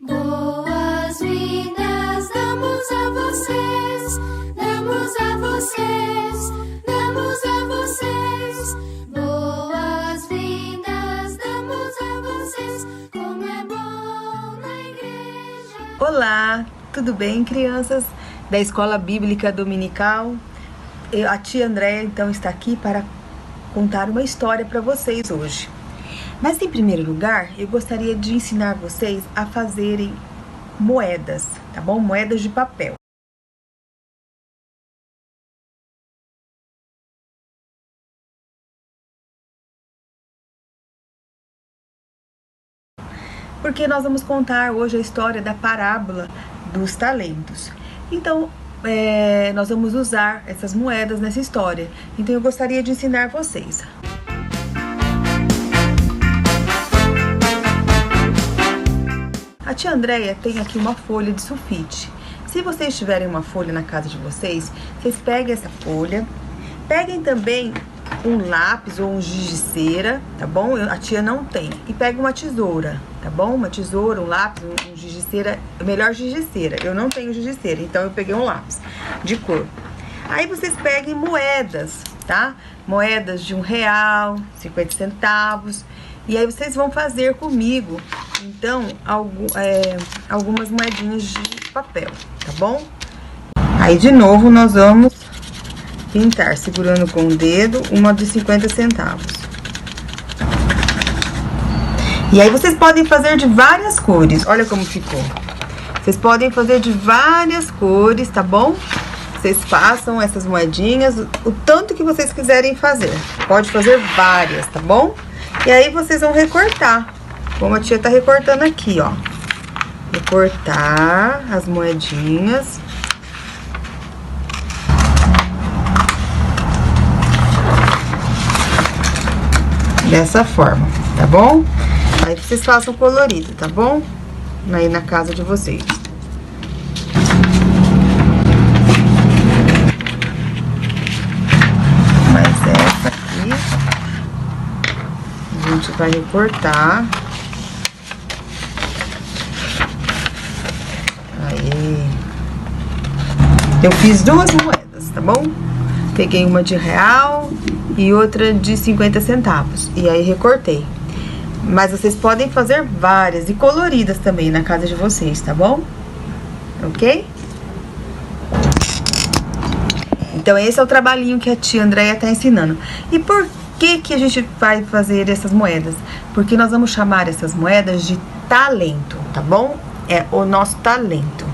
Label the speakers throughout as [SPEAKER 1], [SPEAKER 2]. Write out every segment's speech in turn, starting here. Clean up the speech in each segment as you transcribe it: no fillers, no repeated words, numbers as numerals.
[SPEAKER 1] Boas-vindas damos a vocês, damos a vocês, damos a vocês. Boas-vindas damos a vocês, como é bom na igreja.
[SPEAKER 2] Olá, tudo bem, crianças da Escola Bíblica Dominical? A tia Andréia, então, está aqui para contar uma história para vocês hoje. Mas, em primeiro lugar, eu gostaria de ensinar vocês a fazerem moedas, tá bom? Moedas de papel. Porque nós vamos contar hoje a história da parábola dos talentos. Então, nós vamos usar essas moedas nessa história. Então, eu gostaria de ensinar vocês. A tia Andréia tem aqui uma folha de sulfite. Se vocês tiverem uma folha na casa de vocês, vocês peguem essa folha. Peguem também um lápis ou um giz de cera, tá bom? A tia não tem. E pegue uma tesoura, tá bom? Uma tesoura, um lápis, um giz de cera. Melhor giz de cera. Eu não tenho giz de cera, então eu peguei um lápis de cor. Aí vocês peguem moedas, tá? Moedas de R$1, 50 centavos. E aí vocês vão fazer comigo, então, algumas moedinhas de papel, tá bom? Aí, de novo, nós vamos pintar, segurando com o dedo, uma de 50 centavos. E aí, vocês podem fazer de várias cores. Olha como ficou. Vocês podem fazer de várias cores, tá bom? Vocês façam essas moedinhas, o tanto que vocês quiserem fazer. Pode fazer várias, tá bom? E aí, vocês vão recortar. Como a tia tá recortando aqui, ó. Recortar as moedinhas. Dessa forma, tá bom? Aí vocês façam colorido, tá bom? Aí na casa de vocês. Mas essa aqui a gente vai recortar. Aí. Eu fiz duas moedas, tá bom? Peguei uma de R$1 e outra de 50 centavos. E aí recortei. Mas vocês podem fazer várias e coloridas também na casa de vocês, tá bom? Ok? Então esse é o trabalhinho que a tia Andréia tá ensinando. E por que a gente vai fazer essas moedas? Porque nós vamos chamar essas moedas de talento, tá bom? É o nosso talento.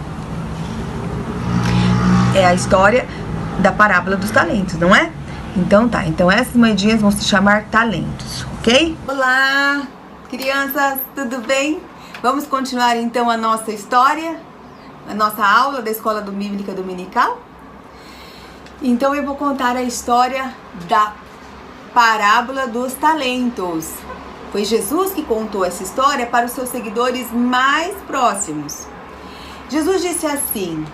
[SPEAKER 2] É a história da parábola dos talentos, não é? Então tá, então essas moedinhas vão se chamar talentos, ok? Olá, crianças, tudo bem? Vamos continuar então a nossa história, a nossa aula da Escola Bíblica Dominical? Então eu vou contar a história da parábola dos talentos. Foi Jesus que contou essa história para os seus seguidores mais próximos. Jesus disse assim: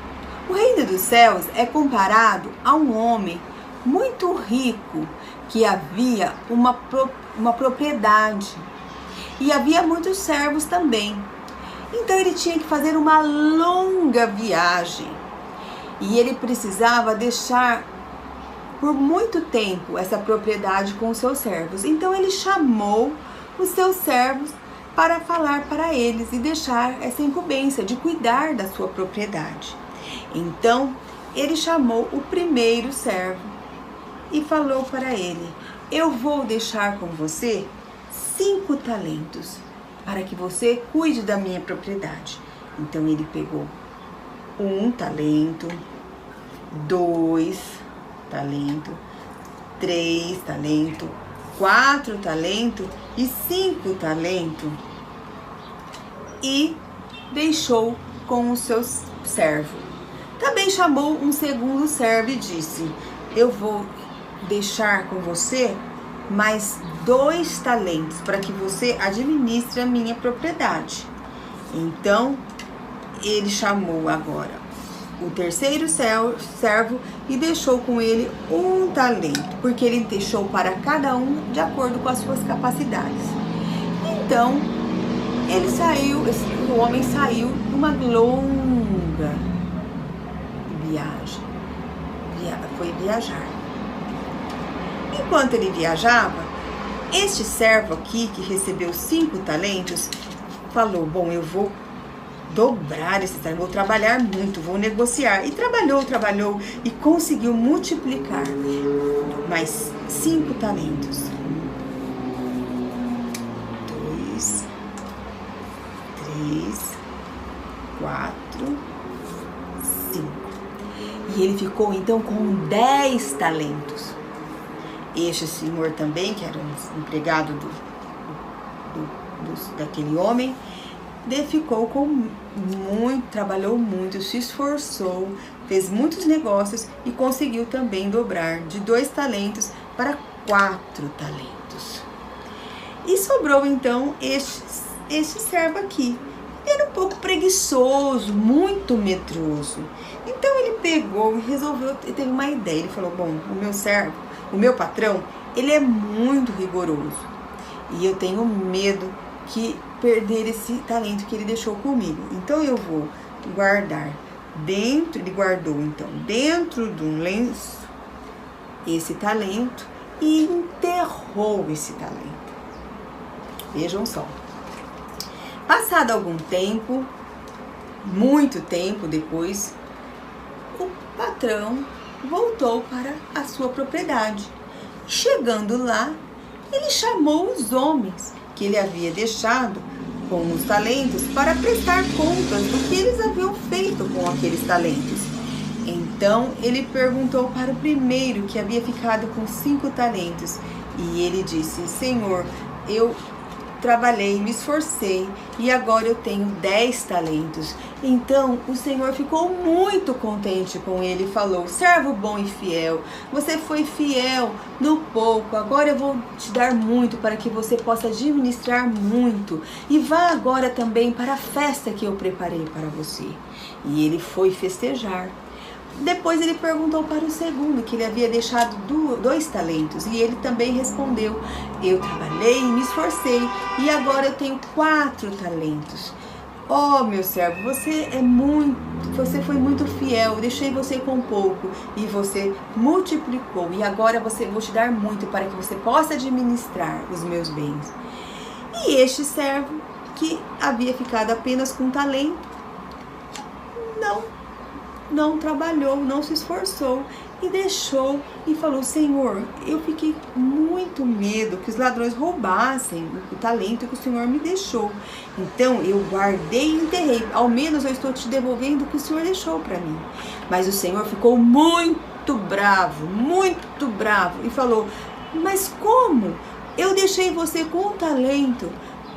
[SPEAKER 2] o reino dos céus é comparado a um homem muito rico que havia uma propriedade e havia muitos servos também. Então ele tinha que fazer uma longa viagem e ele precisava deixar por muito tempo essa propriedade com os seus servos. Então ele chamou os seus servos para falar para eles e deixar essa incumbência de cuidar da sua propriedade. Então ele chamou o primeiro servo e falou para ele: eu vou deixar com você 5 talentos para que você cuide da minha propriedade. Então ele pegou 1 talento, 2 talentos, 3 talentos, 4 talentos e 5 talentos e deixou com o seu servo. Também chamou um segundo servo e disse: eu vou deixar com você mais 2 talentos para que você administre a minha propriedade. Então ele chamou agora o terceiro servo e deixou com ele 1 talento, porque ele deixou para cada um de acordo com as suas capacidades. Então O homem saiu numa longa viagem. Foi viajar. Enquanto ele viajava, este servo aqui, que recebeu 5 talentos, falou: bom, eu vou dobrar esse talentos, vou trabalhar muito, vou negociar. E trabalhou e conseguiu multiplicar mais 5 talentos. 2, 3, 4, 5. E ele ficou então com 10 talentos. Este senhor também, que era um empregado daquele homem, ficou com muito, trabalhou muito, se esforçou, fez muitos negócios e conseguiu também dobrar de 2 talentos para 4 talentos. E sobrou então este servo aqui. Ele era um pouco preguiçoso, muito medroso. Então ele pegou e resolveu, teve uma ideia. Ele falou: bom, o meu patrão, ele é muito rigoroso e eu tenho medo que perder esse talento que ele deixou comigo. Então eu vou guardar dentro, ele guardou então dentro de um lenço esse talento e enterrou esse talento. Vejam só. Passado algum tempo, muito tempo depois, o patrão voltou para a sua propriedade. Chegando lá, ele chamou os homens que ele havia deixado com os talentos para prestar contas do que eles haviam feito com aqueles talentos. Então ele perguntou para o primeiro, que havia ficado com 5 talentos, e ele disse: Senhor, eu trabalhei, me esforcei e agora eu tenho 10 talentos. Então o Senhor ficou muito contente com ele e falou: servo bom e fiel, você foi fiel no pouco, agora eu vou te dar muito para que você possa administrar muito, e vá agora também para a festa que eu preparei para você. E ele foi festejar. Depois ele perguntou para o segundo, que ele havia deixado 2 talentos, e ele também respondeu: eu trabalhei, me esforcei e agora eu tenho 4 talentos. Oh, meu servo, você foi muito fiel, eu deixei você com pouco e você multiplicou, e agora vou te dar muito para que você possa administrar os meus bens. E este servo, que havia ficado apenas com um talento, não trabalhou, não se esforçou e deixou e falou: Senhor, eu fiquei muito medo que os ladrões roubassem o talento que o Senhor me deixou. Então eu guardei e enterrei. Ao menos eu estou te devolvendo o que o Senhor deixou para mim. Mas o Senhor ficou muito bravo e falou: mas como? Eu deixei você com um talento,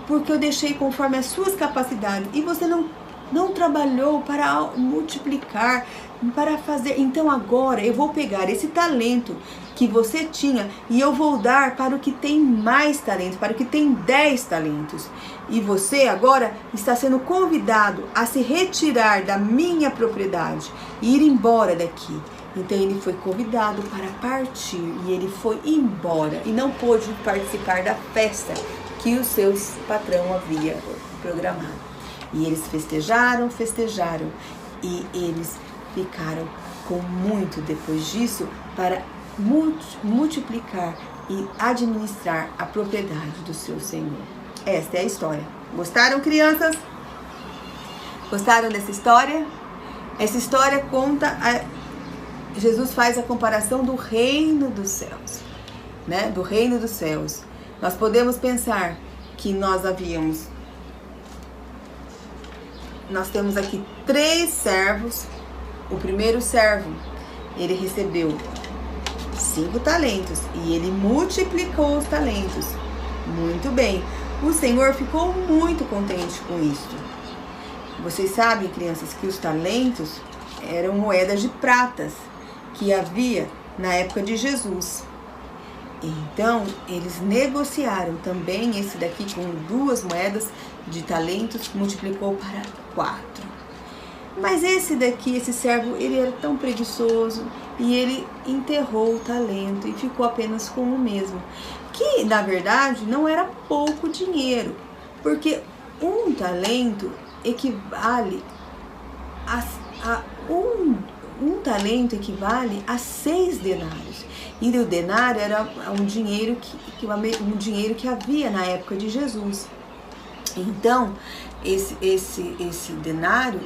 [SPEAKER 2] porque eu deixei conforme as suas capacidades, e você não trabalhou para multiplicar, para fazer. Então agora eu vou pegar esse talento que você tinha e eu vou dar para o que tem mais talento, para o que tem 10 talentos. E você agora está sendo convidado a se retirar da minha propriedade e ir embora daqui. Então ele foi convidado para partir e ele foi embora e não pôde participar da festa que o seu patrão havia programado. E eles festejaram e eles ficaram com muito depois disso para multiplicar e administrar a propriedade do seu Senhor. Esta é a história. Gostaram, crianças? Gostaram dessa história? Essa história conta, Jesus faz a comparação do reino dos céus, né? Do reino dos céus. Nós podemos pensar que nós temos aqui 3 servos. O primeiro servo, ele recebeu 5 talentos e ele multiplicou os talentos. Muito bem. O Senhor ficou muito contente com isso. Vocês sabem, crianças, que os talentos eram moedas de pratas que havia na época de Jesus. Então, eles negociaram também esse daqui com 2 moedas de talentos, multiplicou para 4. Mas esse daqui, esse servo, ele era tão preguiçoso e ele enterrou o talento e ficou apenas com o mesmo. Que, na verdade, não era pouco dinheiro, porque um talento equivale um talento equivale a 6 denários. E o denário era um dinheiro que havia na época de Jesus. Então, esse denário,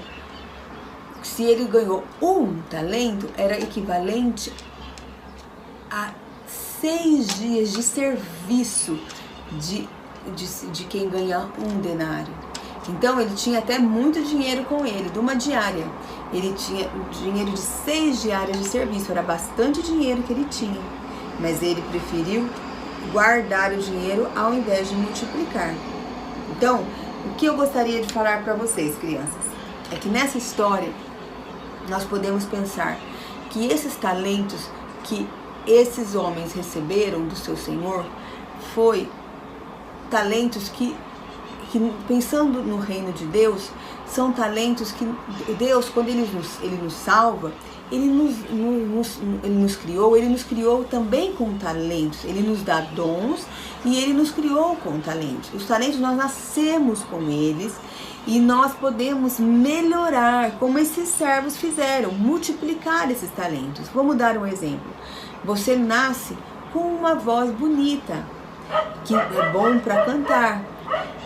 [SPEAKER 2] se ele ganhou um talento, era equivalente a 6 dias de serviço de quem ganha um denário. Então ele tinha até muito dinheiro com ele, de uma diária. Ele tinha dinheiro de 6 diárias de serviço, era bastante dinheiro que ele tinha. Mas ele preferiu guardar o dinheiro ao invés de multiplicar. Então, o que eu gostaria de falar para vocês, crianças, é que nessa história nós podemos pensar que esses talentos que esses homens receberam do seu Senhor foi talentos que pensando no reino de Deus, são talentos que Deus, quando Ele nos salva, Ele nos criou também com talentos. Ele nos dá dons e Ele nos criou com talentos. Os talentos nós nascemos com eles e nós podemos melhorar, como esses servos fizeram, multiplicar esses talentos. Vamos dar um exemplo. Você nasce com uma voz bonita, que é bom para cantar.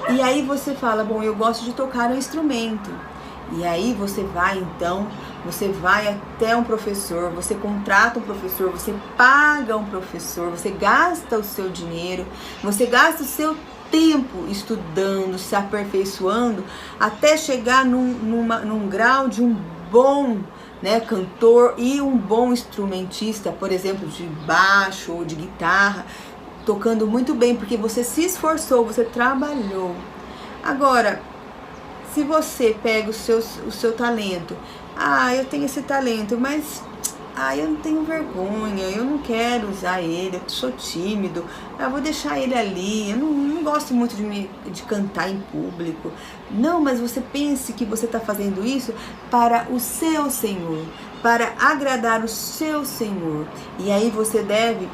[SPEAKER 2] E aí você fala, bom, eu gosto de tocar um instrumento. E aí você vai até um professor, você contrata um professor, você paga um professor, você gasta o seu dinheiro, você gasta o seu tempo estudando, se aperfeiçoando, até chegar num grau de um bom, né, cantor e um bom instrumentista, por exemplo, de baixo ou de guitarra, tocando muito bem, porque você se esforçou, você trabalhou. Agora, se você pega o seu talento, eu tenho esse talento, mas eu não tenho vergonha, eu não quero usar ele, eu sou tímido, eu vou deixar ele ali, eu não gosto muito de cantar em público. Não, mas você pense que você está fazendo isso para o seu Senhor, para agradar o seu Senhor. E aí você deve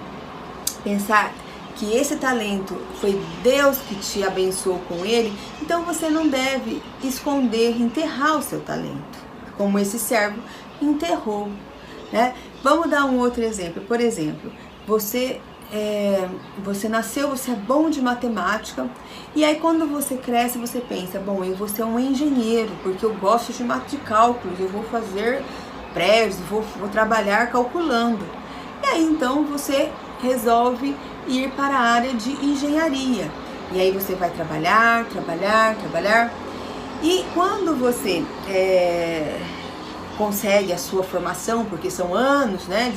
[SPEAKER 2] pensar que esse talento foi Deus que te abençoou com ele, então você não deve esconder, enterrar o seu talento, como esse servo enterrou, né? Vamos dar um outro exemplo. Por exemplo, você nasceu, você é bom de matemática, e aí quando você cresce, você pensa, bom, eu vou ser um engenheiro, porque eu gosto de cálculos, eu vou fazer prédios, vou trabalhar calculando. E aí então você resolve ir para a área de engenharia. E aí você vai trabalhar. E quando você consegue a sua formação, porque são anos, né,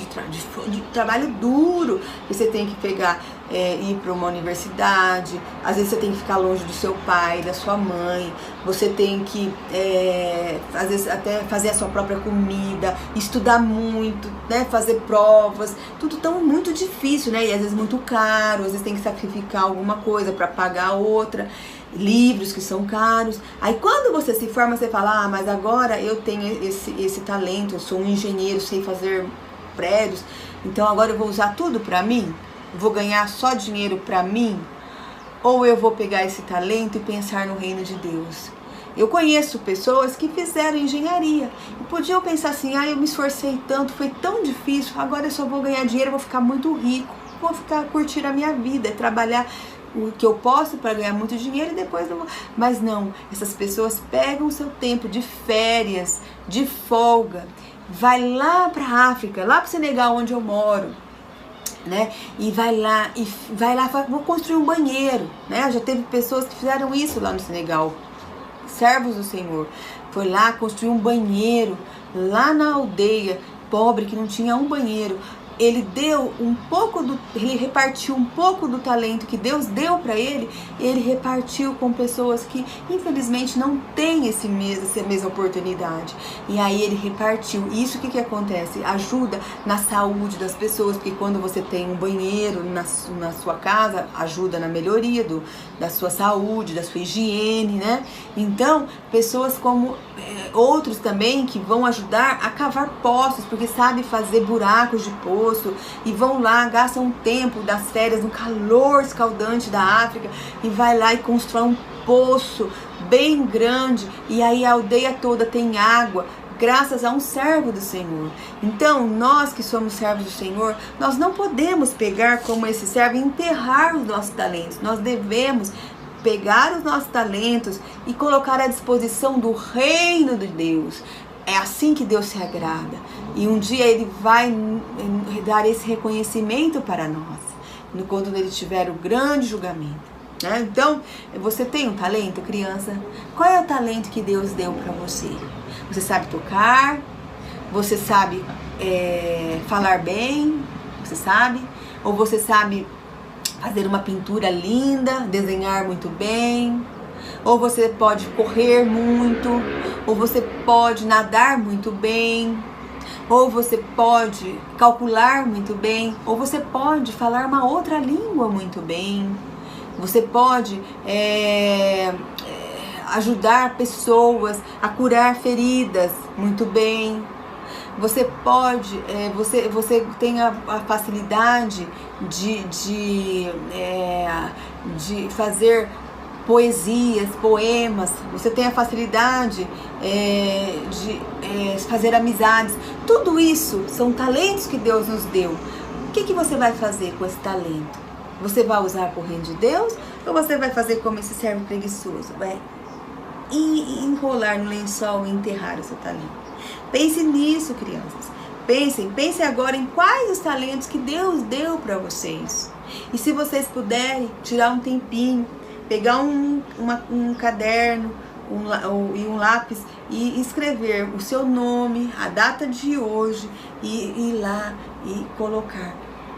[SPEAKER 2] de trabalho duro, você tem que ir para uma universidade, às vezes você tem que ficar longe do seu pai, da sua mãe, você tem que, às vezes, até fazer a sua própria comida, estudar muito, né, fazer provas, tudo tão muito difícil, né, e às vezes muito caro, às vezes tem que sacrificar alguma coisa para pagar outra, livros que são caros. Aí quando você se forma, você fala, mas agora eu tenho esse talento, eu sou um engenheiro, sei fazer prédios, então agora eu vou usar tudo para mim? Vou ganhar só dinheiro para mim? Ou eu vou pegar esse talento e pensar no reino de Deus? Eu conheço pessoas que fizeram engenharia e podiam pensar assim, eu me esforcei tanto, foi tão difícil, agora eu só vou ganhar dinheiro, vou ficar muito rico, vou curtir a minha vida, trabalhar o que eu posso para ganhar muito dinheiro e depois não vou. Mas não, essas pessoas pegam o seu tempo de férias, de folga, vai lá para a África, lá para o Senegal, onde eu moro, né? E vai lá, vou construir um banheiro, né? Já teve pessoas que fizeram isso lá no Senegal, servos do Senhor, foi lá construir um banheiro lá na aldeia pobre que não tinha um banheiro. Ele ele repartiu um pouco do talento que Deus deu para ele, ele repartiu com pessoas que infelizmente não têm essa mesma oportunidade. E aí ele repartiu. Isso que acontece? Ajuda na saúde das pessoas, porque quando você tem um banheiro na sua casa, ajuda na melhoria da sua saúde, da sua higiene, né? Então, pessoas como outros também que vão ajudar a cavar poços, porque sabem fazer buracos de poço, e vão lá, gastam um tempo das férias no calor escaldante da África e vai lá e constrói um poço bem grande, e aí a aldeia toda tem água, graças a um servo do Senhor. Então, nós que somos servos do Senhor, nós não podemos pegar como esse servo e enterrar os nossos talentos. Nós devemos pegar os nossos talentos e colocar à disposição do reino de Deus. É assim que Deus se agrada. E um dia Ele vai dar esse reconhecimento para nós, quando Ele tiver o grande julgamento. Então, você tem um talento, criança? Qual é o talento que Deus deu para você? Você sabe tocar? Você sabe falar bem? Você sabe? Ou você sabe fazer uma pintura linda, desenhar muito bem? Ou você pode correr muito? Ou você pode nadar muito bem? Ou você pode calcular muito bem? Ou você pode falar uma outra língua muito bem? Você pode ajudar pessoas a curar feridas muito bem. Você pode, você tem a facilidade de fazer poesias, poemas. Você tem a facilidade de fazer amizades. Tudo isso são talentos que Deus nos deu. O que você vai fazer com esse talento? Você vai usar para o reino de Deus? Ou você vai fazer como esse servo preguiçoso? Vai enrolar no lençol e enterrar o seu talento. Pense nisso, crianças. Pensem agora em quais os talentos que Deus deu para vocês. E se vocês puderem tirar um tempinho, pegar um caderno e um lápis e escrever o seu nome, a data de hoje e ir lá e colocar: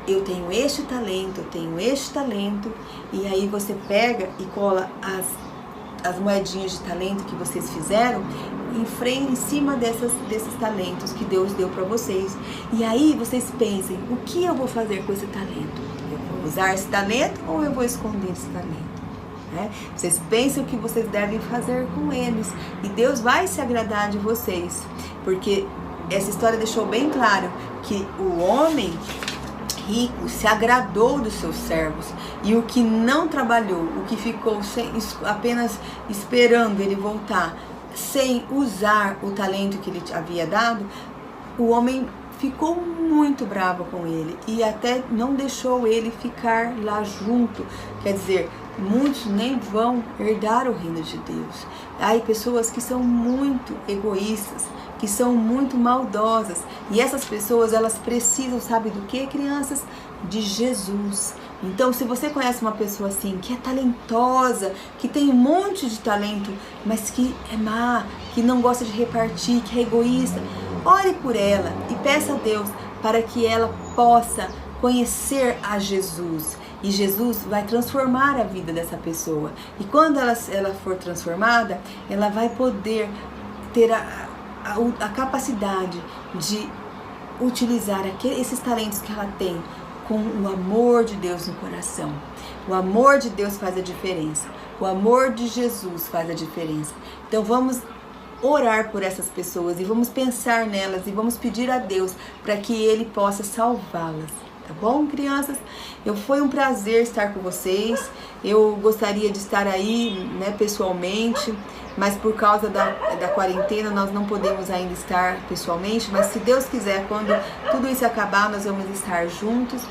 [SPEAKER 2] eu tenho este talento, eu tenho este talento. E aí você pega e cola as moedinhas de talento que vocês fizeram em cima desses talentos que Deus deu para vocês. E aí vocês pensem: o que eu vou fazer com esse talento? Eu vou usar esse talento ou eu vou esconder esse talento? Vocês pensem o que vocês devem fazer com eles. E Deus vai se agradar de vocês. Porque essa história deixou bem claro que o homem rico se agradou dos seus servos, e o que não trabalhou, o que ficou apenas esperando ele voltar, sem usar o talento que ele havia dado, o homem ficou muito bravo com ele e até não deixou ele ficar lá junto. Quer dizer, muitos nem vão herdar o reino de Deus. Há pessoas que são muito egoístas, que são muito maldosas, e essas pessoas, elas precisam, sabe do que, crianças? De Jesus. Então, se você conhece uma pessoa assim, que é talentosa, que tem um monte de talento, mas que é má, que não gosta de repartir, que é egoísta, ore por ela e peça a Deus para que ela possa conhecer a Jesus. E Jesus vai transformar a vida dessa pessoa. E quando ela for transformada, ela vai poder ter a capacidade de utilizar esses talentos que ela tem com o amor de Deus no coração. O amor de Deus faz a diferença. O amor de Jesus faz a diferença. Então vamos orar por essas pessoas e vamos pensar nelas e vamos pedir a Deus para que Ele possa salvá-las. Tá bom, crianças? Foi um prazer estar com vocês. Eu gostaria de estar aí, pessoalmente, mas por causa da quarentena nós não podemos ainda estar pessoalmente, mas se Deus quiser, quando tudo isso acabar, nós vamos estar juntos.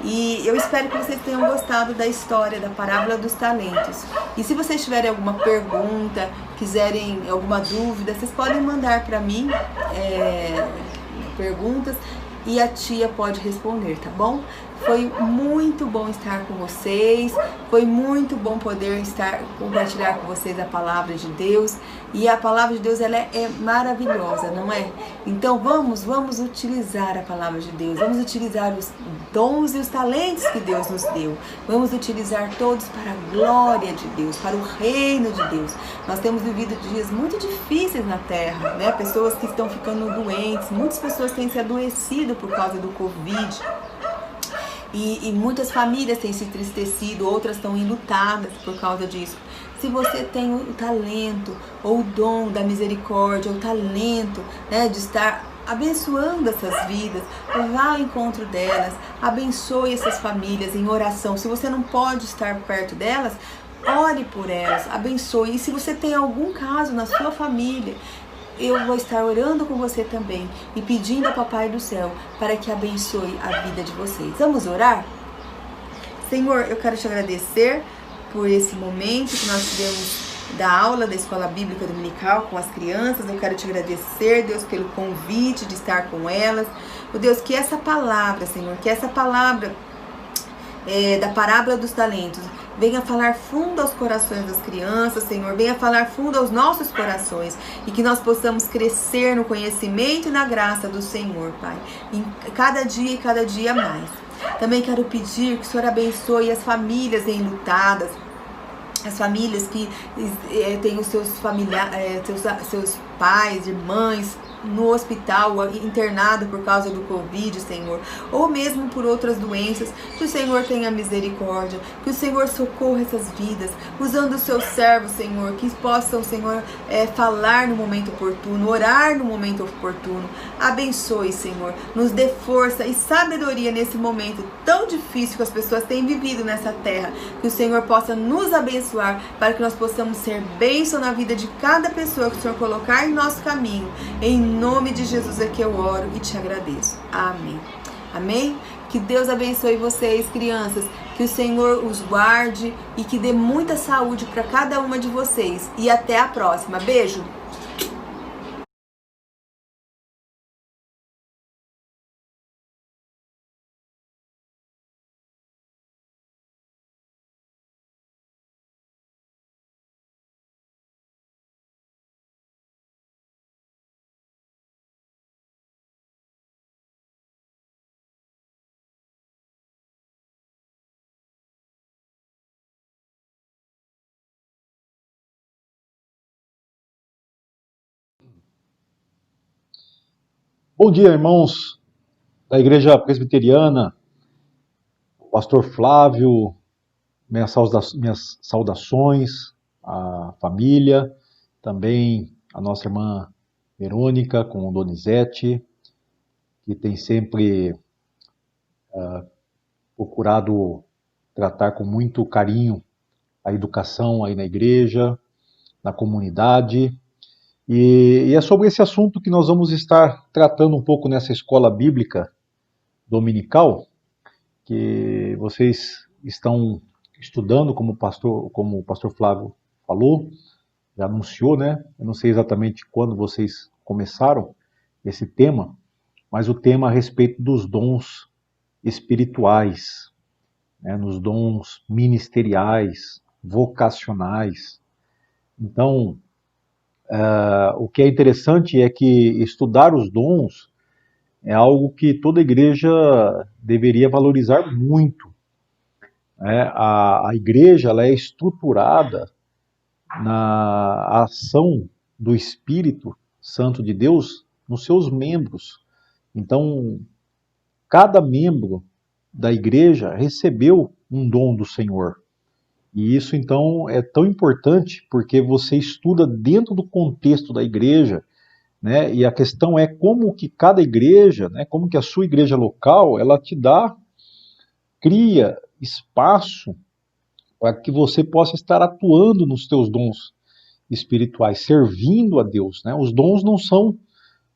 [SPEAKER 2] E eu espero que vocês tenham gostado da história, da parábola dos talentos. E se vocês tiverem alguma pergunta, quiserem alguma dúvida, vocês podem mandar para mim perguntas, e a tia pode responder, tá bom? Foi muito bom estar com vocês, foi muito bom poder compartilhar com vocês a palavra de Deus. E a palavra de Deus, ela é maravilhosa, não é? Então vamos utilizar a palavra de Deus, vamos utilizar os dons e os talentos que Deus nos deu. Vamos utilizar todos para a glória de Deus, para o reino de Deus. Nós temos vivido dias muito difíceis na terra, Pessoas que estão ficando doentes, muitas pessoas têm se adoecido por causa do Covid. E muitas famílias têm se entristecido, outras estão enlutadas por causa disso. Se você tem o talento, ou o dom da misericórdia, o talento de estar abençoando essas vidas, vá ao encontro delas, abençoe essas famílias em oração. Se você não pode estar perto delas, ore por elas, abençoe. E se você tem algum caso na sua família, eu vou estar orando com você também e pedindo ao Papai do Céu para que abençoe a vida de vocês. Vamos orar? Senhor, eu quero te agradecer por esse momento que nós tivemos da aula da Escola Bíblica Dominical com as crianças. Eu quero te agradecer, Deus, pelo convite de estar com elas. Oh, Deus, que essa palavra, Senhor, que essa palavra da parábola dos talentos venha falar fundo aos corações das crianças, Senhor, venha falar fundo aos nossos corações e que nós possamos crescer no conhecimento e na graça do Senhor, Pai, em cada dia mais. Também quero pedir que o Senhor abençoe as famílias enlutadas, as famílias que têm os seus familiares, seus pais, irmãs no hospital, internado por causa do Covid, Senhor, ou mesmo por outras doenças, que o Senhor tenha misericórdia, que o Senhor socorra essas vidas, usando os seus servos, Senhor, que possam, Senhor, falar no momento oportuno, orar no momento oportuno. Abençoe, Senhor, nos dê força e sabedoria nesse momento tão difícil que as pessoas têm vivido nessa terra, que o Senhor possa nos abençoar para que nós possamos ser bênção na vida de cada pessoa que o Senhor colocar em nosso caminho. Em nome de Jesus é que eu oro e te agradeço. Amém. Amém? Que Deus abençoe vocês, crianças. Que o Senhor os guarde e que dê muita saúde para cada uma de vocês. E até a próxima. Beijo!
[SPEAKER 3] Bom dia, irmãos da Igreja Presbiteriana, Pastor Flávio, minhas saudações à família, também a nossa irmã Verônica com Donizete, que tem sempre procurado tratar com muito carinho a educação aí na igreja, na comunidade. E é sobre esse assunto que nós vamos estar tratando um pouco nessa escola bíblica dominical, que vocês estão estudando, como o pastor Flávio falou, já anunciou, né? Eu não sei exatamente quando vocês começaram esse tema, mas o tema a respeito dos dons espirituais, né? Nos dons ministeriais, vocacionais. Então, o que é interessante é que estudar os dons é algo que toda igreja deveria valorizar muito. A igreja ela é estruturada na ação do Espírito Santo de Deus nos seus membros. Então, cada membro da igreja recebeu um dom do Senhor. E isso, então, é tão importante porque você estuda dentro do contexto da igreja, né? E a questão é como que cada igreja, né, como que a sua igreja local, ela te cria espaço para que você possa estar atuando nos teus dons espirituais, servindo a Deus, né? Os dons não são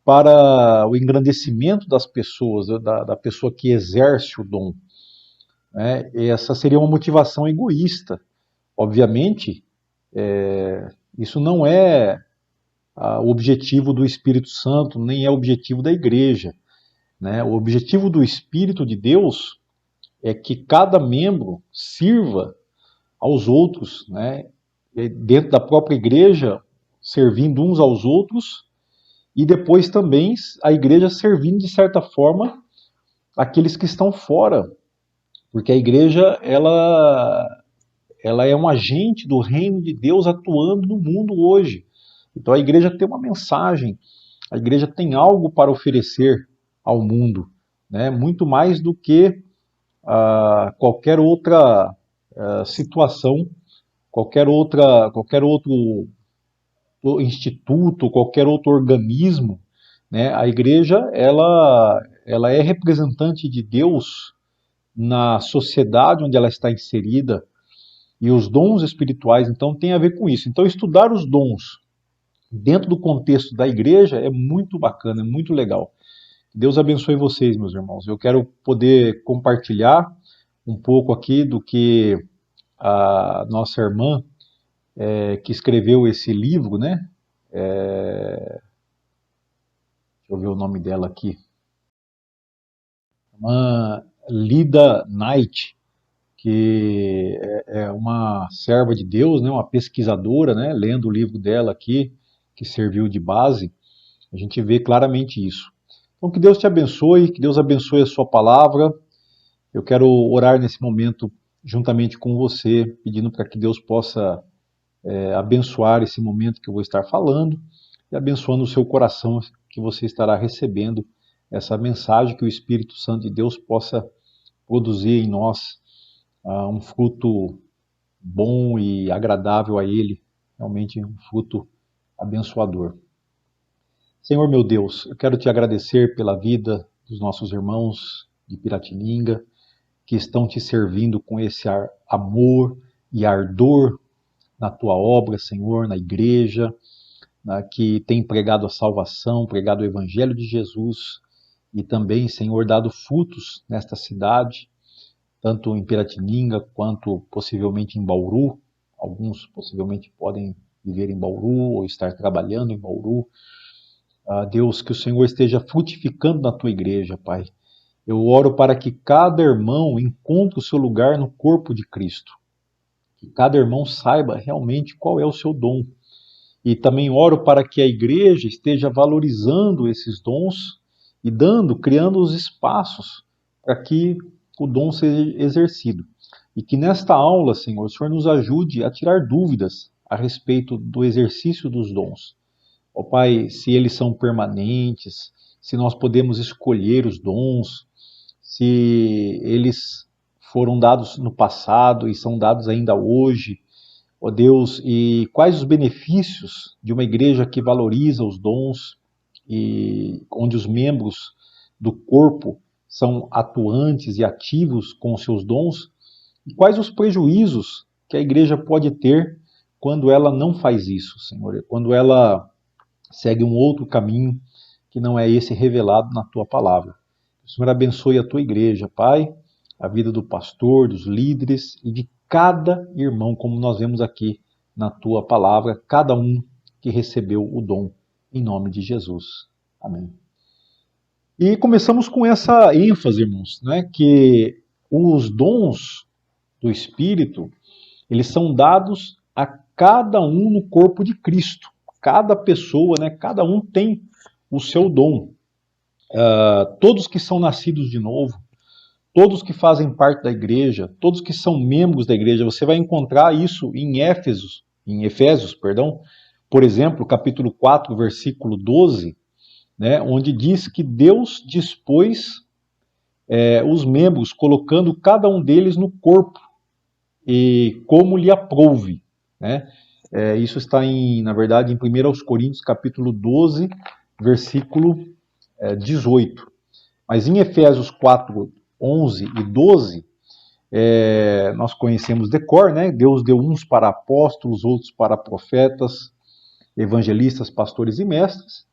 [SPEAKER 3] para o engrandecimento das pessoas, da pessoa que exerce o dom, né? Essa seria uma motivação egoísta. Obviamente, isso não é o objetivo do Espírito Santo, nem é o objetivo da igreja, né? O objetivo do Espírito de Deus é que cada membro sirva aos outros, né? Dentro da própria igreja, servindo uns aos outros, e depois também a igreja servindo, de certa forma, aqueles que estão fora, porque a igreja, ela é um agente do reino de Deus atuando no mundo hoje. Então a igreja tem uma mensagem, a igreja tem algo para oferecer ao mundo, né? Muito mais do que qualquer outra situação, qualquer outro instituto, qualquer outro organismo, né? A igreja ela é representante de Deus na sociedade onde ela está inserida, E os dons espirituais, então, têm a ver com isso. Então, estudar os dons dentro do contexto da igreja é muito bacana, é muito legal. Deus abençoe vocês, meus irmãos. Eu quero poder compartilhar um pouco aqui do que a nossa irmã, que escreveu esse livro, né? Deixa eu ver o nome dela aqui. Irmã Lida Knight, que é uma serva de Deus, né? Uma pesquisadora, né? Lendo o livro dela aqui, que serviu de base, a gente vê claramente isso. Então, que Deus te abençoe, que Deus abençoe a sua palavra. Eu quero orar nesse momento juntamente com você, pedindo para que Deus possa abençoar esse momento que eu vou estar falando e abençoando o seu coração que você estará recebendo essa mensagem, que o Espírito Santo de Deus possa produzir em nós um fruto bom e agradável a Ele, realmente um fruto abençoador. Senhor meu Deus, eu quero te agradecer pela vida dos nossos irmãos de Piratininga, que estão te servindo com esse amor e ardor na tua obra, Senhor, na igreja, que tem pregado a salvação, pregado o Evangelho de Jesus e também, Senhor, dado frutos nesta cidade, tanto em Piratininga quanto possivelmente em Bauru. Alguns possivelmente podem viver em Bauru ou estar trabalhando em Bauru. Deus, que o Senhor esteja frutificando na tua igreja, Pai. Eu oro para que cada irmão encontre o seu lugar no corpo de Cristo. Que cada irmão saiba realmente qual é o seu dom. E também oro para que a igreja esteja valorizando esses dons e criando os espaços para que o dom seja exercido. E que nesta aula, Senhor, o Senhor nos ajude a tirar dúvidas a respeito do exercício dos dons. Ó Pai, se eles são permanentes, se nós podemos escolher os dons, se eles foram dados no passado e são dados ainda hoje, ó Deus, e quais os benefícios de uma igreja que valoriza os dons e onde os membros do corpo são atuantes e ativos com os seus dons, e quais os prejuízos que a igreja pode ter quando ela não faz isso, Senhor, quando ela segue um outro caminho que não é esse revelado na tua palavra. O Senhor abençoe a tua igreja, Pai, a vida do pastor, dos líderes e de cada irmão, como nós vemos aqui na tua palavra, cada um que recebeu o dom, em nome de Jesus. Amém. E começamos com essa ênfase, irmãos, né, que os dons do Espírito, eles são dados a cada um no corpo de Cristo. Cada pessoa, né, cada um tem o seu dom. Todos que são nascidos de novo, todos que fazem parte da igreja, todos que são membros da igreja, você vai encontrar isso em Efésios, por exemplo, capítulo 4, versículo 12, né, onde diz que Deus dispôs os membros, colocando cada um deles no corpo, e como lhe aprouve, né? Isso está, na verdade, em 1 Coríntios, capítulo 12, versículo 18. Mas em Efésios 4, 11 e 12, nós conhecemos de cor, né? Deus deu uns para apóstolos, outros para profetas, evangelistas, pastores e mestres,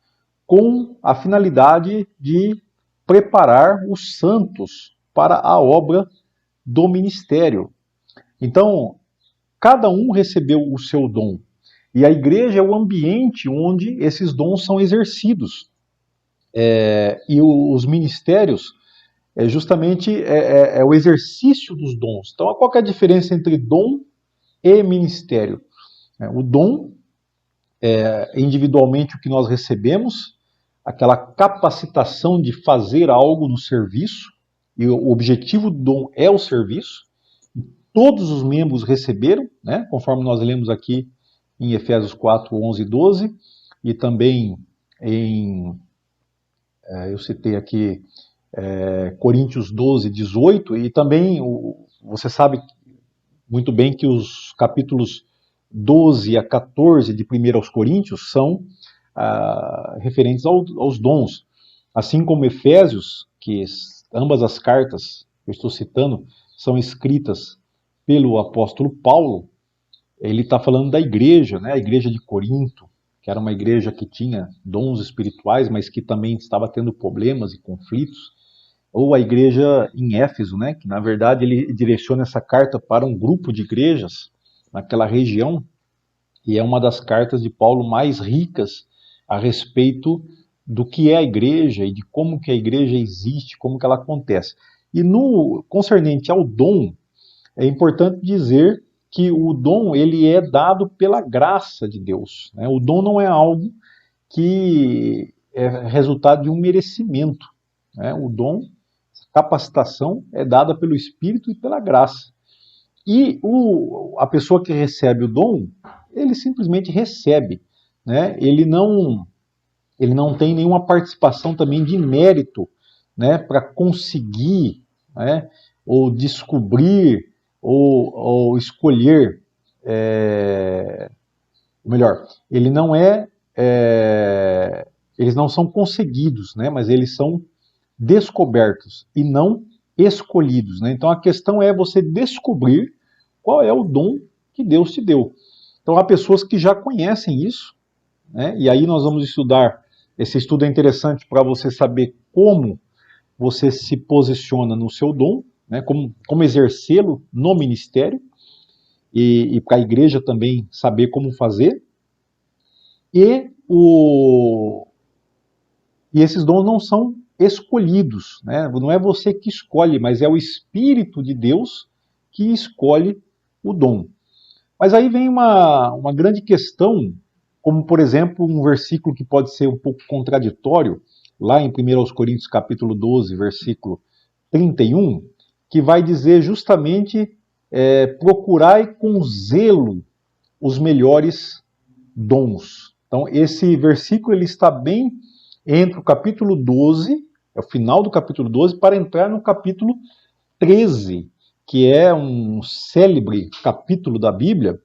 [SPEAKER 3] com a finalidade de preparar os santos para a obra do ministério. Então, cada um recebeu o seu dom. E a igreja é o ambiente onde esses dons são exercidos. E os ministérios justamente o exercício dos dons. Então, qual que é a diferença entre dom e ministério? O dom é individualmente o que nós recebemos, aquela capacitação de fazer algo no serviço, e o objetivo do dom é o serviço. Todos os membros receberam, né, conforme nós lemos aqui em Efésios 4, 11 e 12, e também eu citei aqui Coríntios 12, 18, e também você sabe muito bem que os capítulos 12 a 14 de 1 aos Coríntios são referentes aos dons, assim como Efésios, que ambas as cartas que eu estou citando são escritas pelo apóstolo Paulo, ele está falando da igreja, né? A igreja de Corinto, que era uma igreja que tinha dons espirituais, mas que também estava tendo problemas e conflitos, ou a igreja em Éfeso, né? Que na verdade ele direciona essa carta para um grupo de igrejas naquela região, e é uma das cartas de Paulo mais ricas a respeito do que é a igreja e de como que a igreja existe, como que ela acontece. E no concernente ao dom, é importante dizer que o dom ele é dado pela graça de Deus, né? O dom não é algo que é resultado de um merecimento, né? O dom, a capacitação é dada pelo Espírito e pela graça. E a pessoa que recebe o dom, ele simplesmente recebe, né? Ele não tem nenhuma participação também de mérito, né, para conseguir, né, ou descobrir, ou escolher, melhor, ele não eles não são conseguidos, né, mas eles são descobertos e não escolhidos, né? Então a questão é você descobrir qual é o dom que Deus te deu. Então há pessoas que já conhecem isso, né? E aí nós vamos estudar. Esse estudo é interessante para você saber como você se posiciona no seu dom, né? Como exercê-lo no ministério, e para a igreja também saber como fazer. E esses dons não são escolhidos, né? Não é você que escolhe, mas é o Espírito de Deus que escolhe o dom. Mas aí vem uma grande questão, como por exemplo um versículo que pode ser um pouco contraditório, lá em 1 Coríntios capítulo 12, versículo 31, que vai dizer justamente procurai com zelo os melhores dons. Então esse versículo ele está bem entre o capítulo 12, é o final do capítulo 12, para entrar no capítulo 13, que é um célebre capítulo da Bíblia,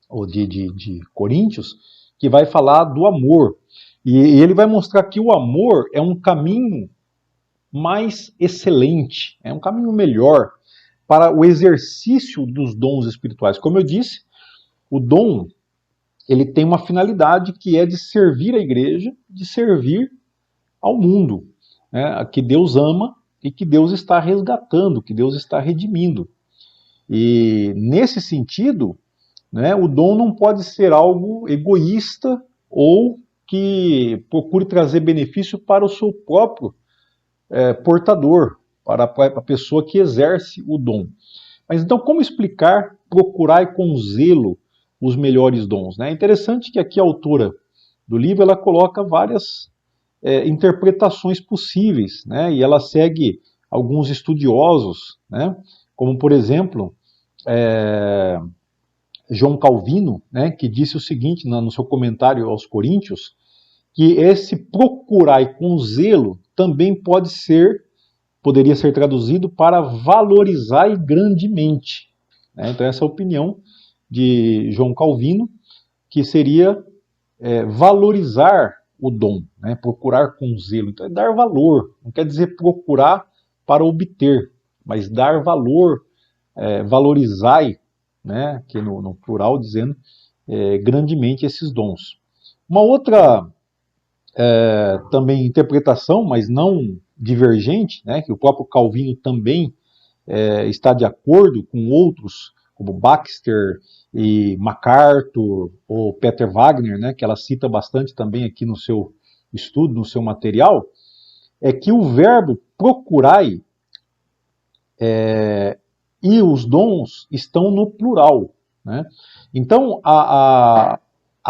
[SPEAKER 3] ou de Coríntios, que vai falar do amor. E ele vai mostrar que o amor é um caminho mais excelente, é um caminho melhor para o exercício dos dons espirituais. Como eu disse, o dom ele tem uma finalidade que é de servir a igreja, de servir ao mundo, né, que Deus ama e que Deus está resgatando, que Deus está redimindo. E nesse sentido, né, o dom não pode ser algo egoísta ou que procure trazer benefício para o seu próprio portador, para a pessoa que exerce o dom. Mas então, como explicar, procurar com zelo os melhores dons? Né? É interessante que aqui a autora do livro ela coloca várias interpretações possíveis, né? E ela segue alguns estudiosos, né? Como por exemplo João Calvino, né? Que disse o seguinte no seu comentário aos Coríntios, que esse procurar com zelo também poderia ser traduzido para valorizar grandemente, né? Então essa é a opinião de João Calvino, que seria valorizar o dom, né? Procurar com zelo. Então é dar valor, não quer dizer procurar para obter, mas dar valor, valorizai, né? Aqui no plural dizendo grandemente esses dons. Uma outra também interpretação, mas não divergente, né? Que o próprio Calvino também está de acordo com outros, como Baxter e MacArthur, ou Peter Wagner, né, que ela cita bastante também aqui no seu estudo, no seu material, é que o verbo procurai e os dons estão no plural, né? Então, a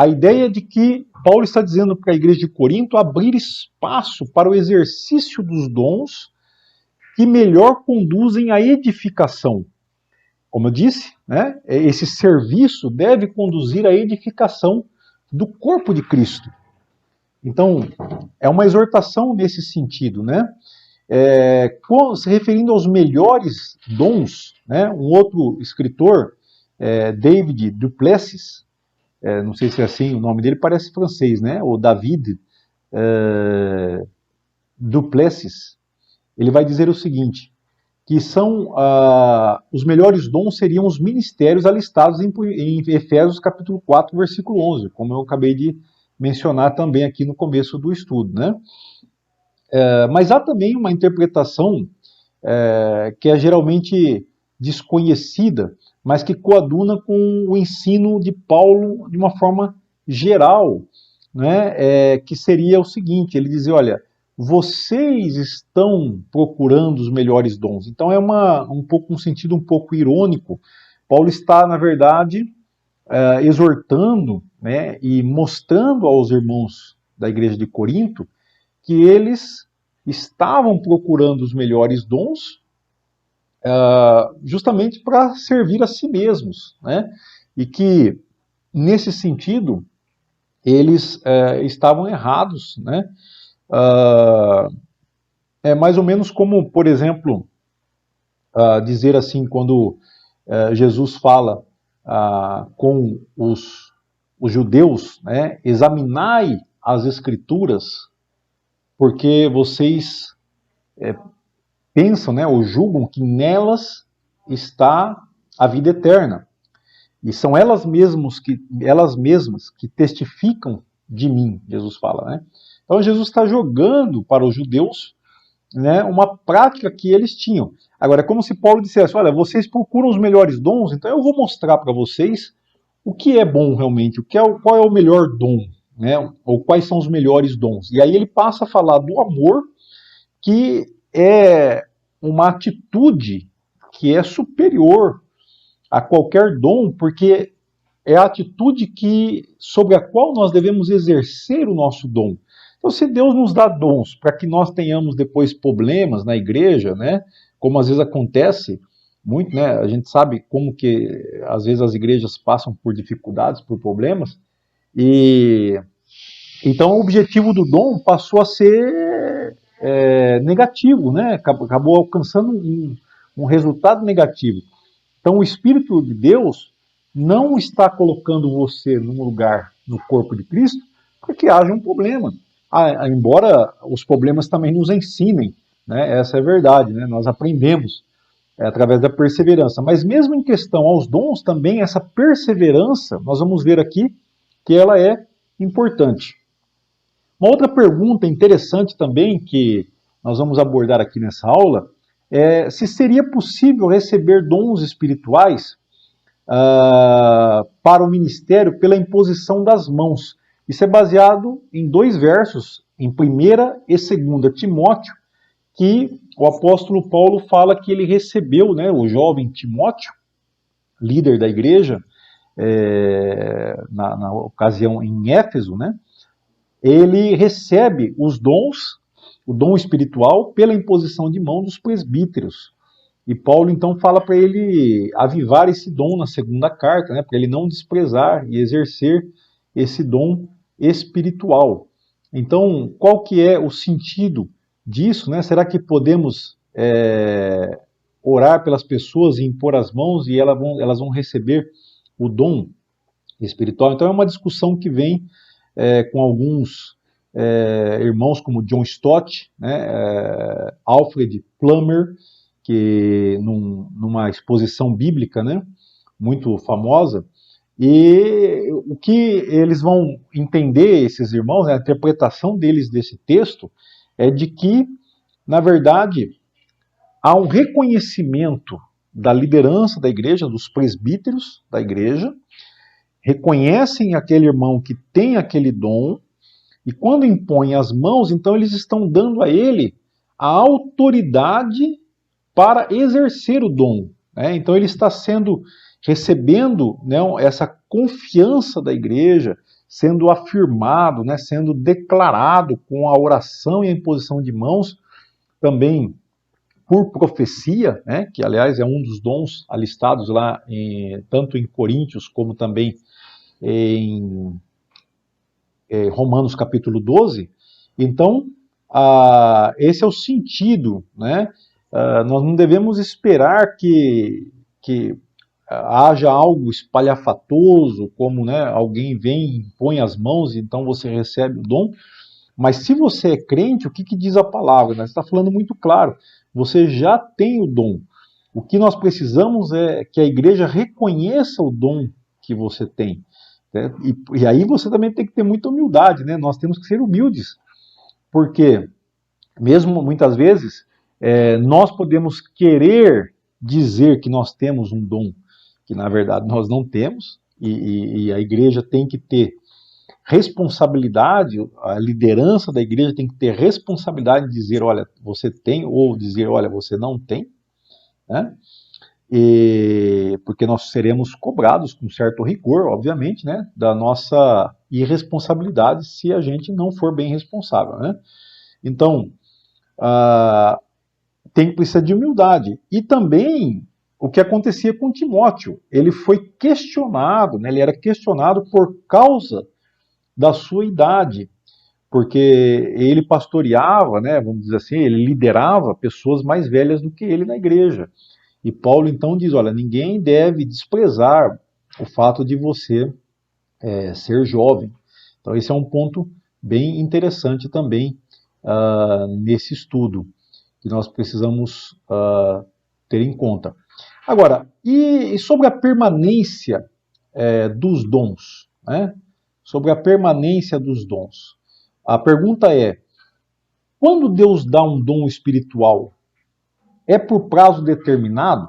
[SPEAKER 3] ideia de que Paulo está dizendo para a igreja de Corinto abrir espaço para o exercício dos dons que melhor conduzem à edificação. Como eu disse, né, esse serviço deve conduzir à edificação do corpo de Cristo. Então, é uma exortação nesse sentido, né? Se referindo aos melhores dons, né, um outro escritor, David Duplessis, não sei se é assim o nome dele, parece francês, né? O David Duplessis, ele vai dizer o seguinte, que são os melhores dons seriam os ministérios alistados em Efésios capítulo 4, versículo 11, como eu acabei de mencionar também aqui no começo do estudo, né? Mas há também uma interpretação que é geralmente desconhecida, mas que coaduna com o ensino de Paulo de uma forma geral, né? Que seria o seguinte, ele dizia, olha, vocês estão procurando os melhores dons. Então é um sentido um pouco irônico. Paulo está, na verdade, exortando, né, e mostrando aos irmãos da igreja de Corinto que eles estavam procurando os melhores dons justamente para servir a si mesmos, né? E que, nesse sentido, eles estavam errados, né? É mais ou menos como, por exemplo, dizer assim, quando Jesus fala com os judeus, né, examinai as escrituras, porque vocês pensam, né, ou julgam que nelas está a vida eterna. E são elas mesmas que testificam de mim, Jesus fala, né? Então Jesus está jogando para os judeus, né, uma prática que eles tinham. Agora, é como se Paulo dissesse, olha, vocês procuram os melhores dons, então eu vou mostrar para vocês o que é bom realmente, qual é o melhor dom, né, ou quais são os melhores dons. E aí ele passa a falar do amor, que é uma atitude que é superior a qualquer dom, porque é a atitude sobre a qual nós devemos exercer o nosso dom. Então, se Deus nos dá dons para que nós tenhamos depois problemas na igreja, né, como às vezes acontece muito, né, a gente sabe como que às vezes as igrejas passam por dificuldades, por problemas, e então o objetivo do dom passou a ser negativo, né, acabou alcançando um resultado negativo. Então, o Espírito de Deus não está colocando você num lugar no corpo de Cristo para que haja um problema. Embora os problemas também nos ensinem, né? Essa é a verdade, né? Nós aprendemos através da perseverança. Mas mesmo em questão aos dons, também essa perseverança, nós vamos ver aqui que ela é importante. Uma outra pergunta interessante também que nós vamos abordar aqui nessa aula é se seria possível receber dons espirituais para o ministério pela imposição das mãos. Isso é baseado em 2 versos, em 1ª e 2ª Timóteo, que o apóstolo Paulo fala que ele recebeu, né, o jovem Timóteo, líder da igreja, na ocasião em Éfeso, né, ele recebe os dons, o dom espiritual, pela imposição de mão dos presbíteros. E Paulo então fala para ele avivar esse dom na 2ª carta, né, para ele não desprezar e exercer esse dom espiritual. Então, qual que é o sentido disso, né? Será que podemos orar pelas pessoas e impor as mãos e elas vão receber o dom espiritual? Então é uma discussão que vem com alguns irmãos como John Stott, né, Alfred Plummer, que numa exposição bíblica, né, muito famosa, e o que eles vão entender, esses irmãos, né, a interpretação deles desse texto, é de que, na verdade, há um reconhecimento da liderança da igreja, dos presbíteros da igreja, reconhecem aquele irmão que tem aquele dom, e quando impõem as mãos, então eles estão dando a ele a autoridade para exercer o dom, né? Então ele está recebendo, né, essa confiança da igreja, sendo afirmado, né, sendo declarado com a oração e a imposição de mãos, também por profecia, né, que aliás é um dos dons alistados lá tanto em Coríntios como também em Romanos capítulo 12. Então, esse é o sentido, né? Nós não devemos esperar que haja algo espalhafatoso, como, né, alguém vem e põe as mãos e então você recebe o dom, Mas se você é crente, o que, que diz a palavra? Né? Você está falando muito claro. Você já tem o dom. O que nós precisamos é que a igreja reconheça o dom que você tem. Né? E aí você também tem que ter muita humildade, né? Nós temos que ser humildes. Porque, mesmo muitas vezes, nós podemos querer dizer que nós temos um dom que, na verdade, nós não temos. E a igreja tem que ter responsabilidade, a liderança da igreja tem que ter responsabilidade de dizer, olha, você tem, ou dizer, olha, você não tem, né? Porque nós seremos cobrados com certo rigor, obviamente, né, da nossa irresponsabilidade se a gente não for bem responsável, né? Então, precisa de humildade. E também o que acontecia com Timóteo, ele foi questionado, né, ele era questionado por causa da sua idade, porque ele pastoreava, né, vamos dizer assim, ele liderava pessoas mais velhas do que ele na igreja. E Paulo então diz, olha, ninguém deve desprezar o fato de você ser jovem. Então esse é um ponto bem interessante também nesse estudo, que nós precisamos ter em conta. Agora, e sobre a permanência dos dons, né? Sobre a permanência dos dons. A pergunta é, quando Deus dá um dom espiritual, é por prazo determinado?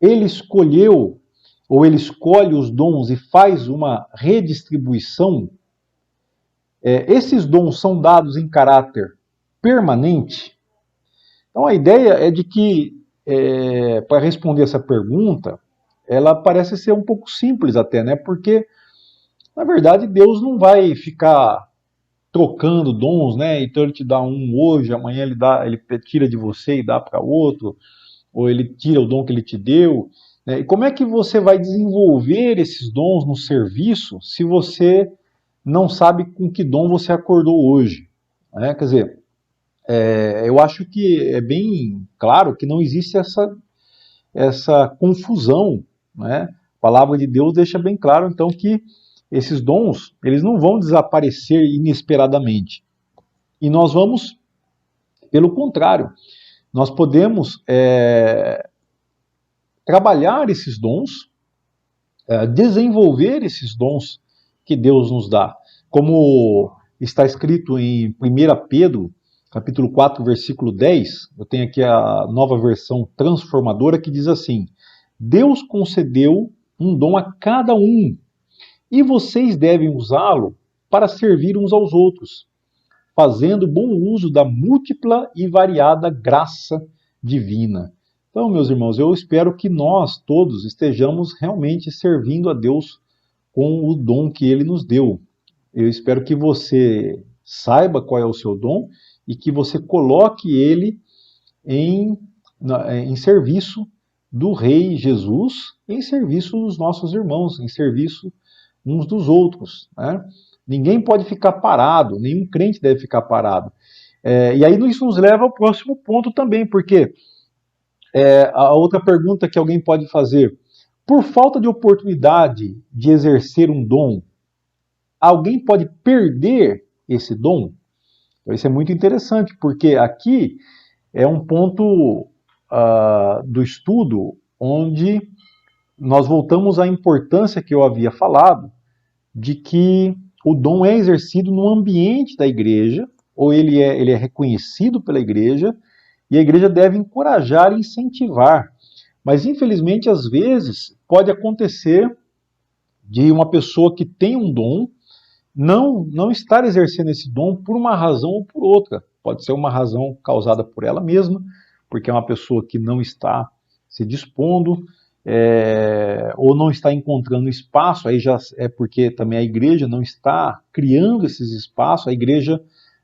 [SPEAKER 3] Ele escolheu, ou ele escolhe os dons e faz uma redistribuição? Esses dons são dados em caráter permanente? Então a ideia é de que, para responder essa pergunta, ela parece ser um pouco simples até, né? Porque, na verdade, Deus não vai ficar trocando dons, né? Então ele te dá um hoje, amanhã ele tira de você e dá para outro, ou ele tira o dom que ele te deu. Né? E como é que você vai desenvolver esses dons no serviço se você não sabe com que dom você acordou hoje? Né? Quer dizer, eu acho que é bem claro que não existe essa confusão, né? A palavra de Deus deixa bem claro, então, que esses dons, eles não vão desaparecer inesperadamente. E nós vamos, pelo contrário, nós podemos trabalhar esses dons, desenvolver esses dons que Deus nos dá. Como está escrito em 1 Pedro, capítulo 4, versículo 10, eu tenho aqui a nova versão transformadora que diz assim, Deus concedeu um dom a cada um, e vocês devem usá-lo para servir uns aos outros, fazendo bom uso da múltipla e variada graça divina. Então, meus irmãos, eu espero que nós todos estejamos realmente servindo a Deus com o dom que Ele nos deu. Eu espero que você saiba qual é o seu dom e que você coloque ele em serviço do Rei Jesus, em serviço dos nossos irmãos, em serviço uns dos outros. Né? Ninguém pode ficar parado, nenhum crente deve ficar parado. E aí isso nos leva ao próximo ponto também, porque a outra pergunta que alguém pode fazer, por falta de oportunidade de exercer um dom, alguém pode perder esse dom? Então, isso é muito interessante, porque aqui é um ponto do estudo onde nós voltamos à importância que eu havia falado de que o dom é exercido no ambiente da igreja, ou ele é reconhecido pela igreja, e a igreja deve encorajar e incentivar. Mas, infelizmente, às vezes, pode acontecer de uma pessoa que tem um dom não estar exercendo esse dom por uma razão ou por outra. Pode ser uma razão causada por ela mesma, porque é uma pessoa que não está se dispondo, ou não está encontrando espaço, aí já é porque também a igreja não está criando esses espaços, a igreja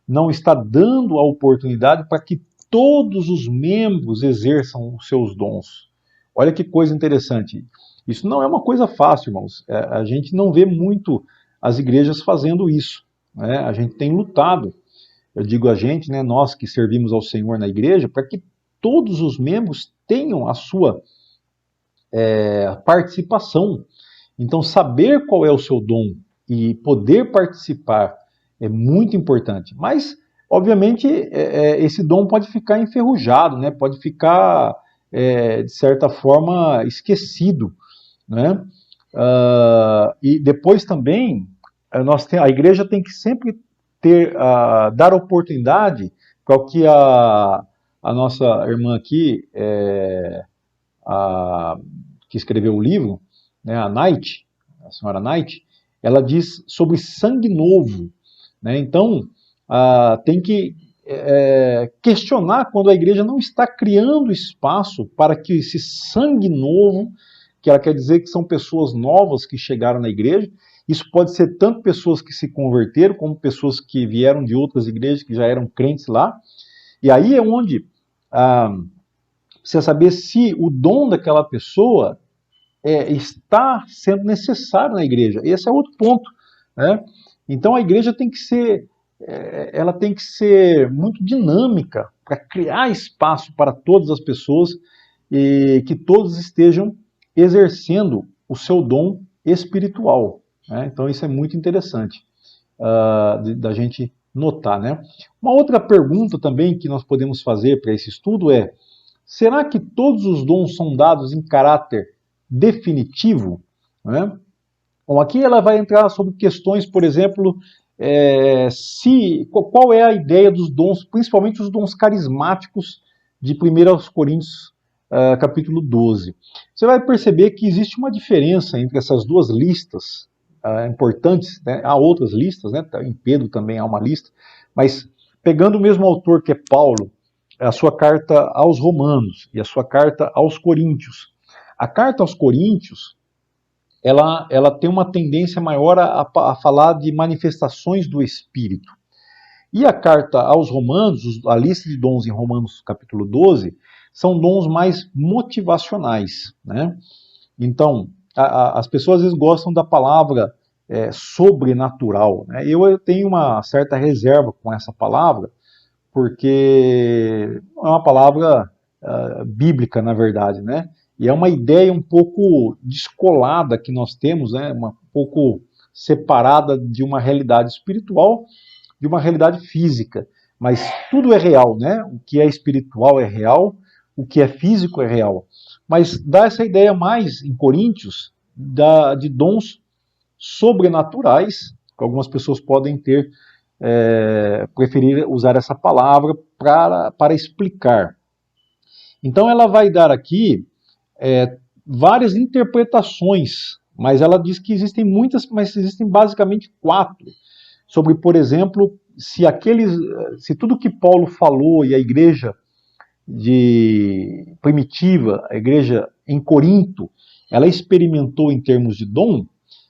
[SPEAKER 3] não está dando a oportunidade para que todos os membros exerçam os seus dons. Olha que coisa interessante. Isso não é uma coisa fácil, irmãos. A gente não vê muito as igrejas fazendo isso. Né? A gente tem lutado, eu digo a gente, né, nós que servimos ao Senhor na igreja, para que todos os membros tenham a sua participação. Então, saber qual é o seu dom e poder participar É muito importante. Mas, obviamente, esse dom pode ficar enferrujado, né? Pode ficar, de certa forma, esquecido, né? E depois também, a igreja tem que sempre dar oportunidade para o que a nossa irmã aqui, que escreveu o livro, né, a senhora Knight, ela diz sobre sangue novo, né? Então, tem que questionar quando a igreja não está criando espaço para que esse sangue novo, que ela quer dizer que são pessoas novas que chegaram na igreja, isso pode ser tanto pessoas que se converteram, como pessoas que vieram de outras igrejas, que já eram crentes lá, e aí é onde precisa saber se o dom daquela pessoa está sendo necessário na igreja. Esse é outro ponto, né? Então a igreja tem que ser, ela tem que ser muito dinâmica para criar espaço para todas as pessoas e que todos estejam exercendo o seu dom espiritual, né? Então isso é muito interessante da gente notar, né? Uma outra pergunta também que nós podemos fazer para esse estudo é: será que todos os dons são dados em caráter definitivo? Né? Bom, aqui ela vai entrar sobre questões, por exemplo, qual é a ideia dos dons, principalmente os dons carismáticos de 1 Coríntios, capítulo 12. Você vai perceber que existe uma diferença entre essas duas listas importantes, né? Há outras listas, né? Em Pedro também há uma lista, mas pegando o mesmo autor que é Paulo, a sua carta aos Romanos e a sua carta aos Coríntios. A carta aos Coríntios, ela tem uma tendência maior a falar de manifestações do Espírito. E a carta aos Romanos, a lista de dons em Romanos capítulo 12, são dons mais motivacionais, né? Então, as pessoas às vezes gostam da palavra sobrenatural, né? Eu tenho uma certa reserva com essa palavra, porque não é uma palavra bíblica, na verdade, né? E é uma ideia um pouco descolada que nós temos, né? Um pouco separada de uma realidade espiritual, de uma realidade física. Mas tudo é real, né? O que é espiritual é real, o que é físico é real. Mas dá essa ideia mais, em Coríntios, de dons sobrenaturais, que algumas pessoas podem preferir usar essa palavra para explicar. Então ela vai dar aqui várias interpretações, mas ela diz que existem muitas, mas existem basicamente 4, sobre, por exemplo, se tudo que Paulo falou e a igreja primitiva, a igreja em Corinto, ela experimentou em termos de dom,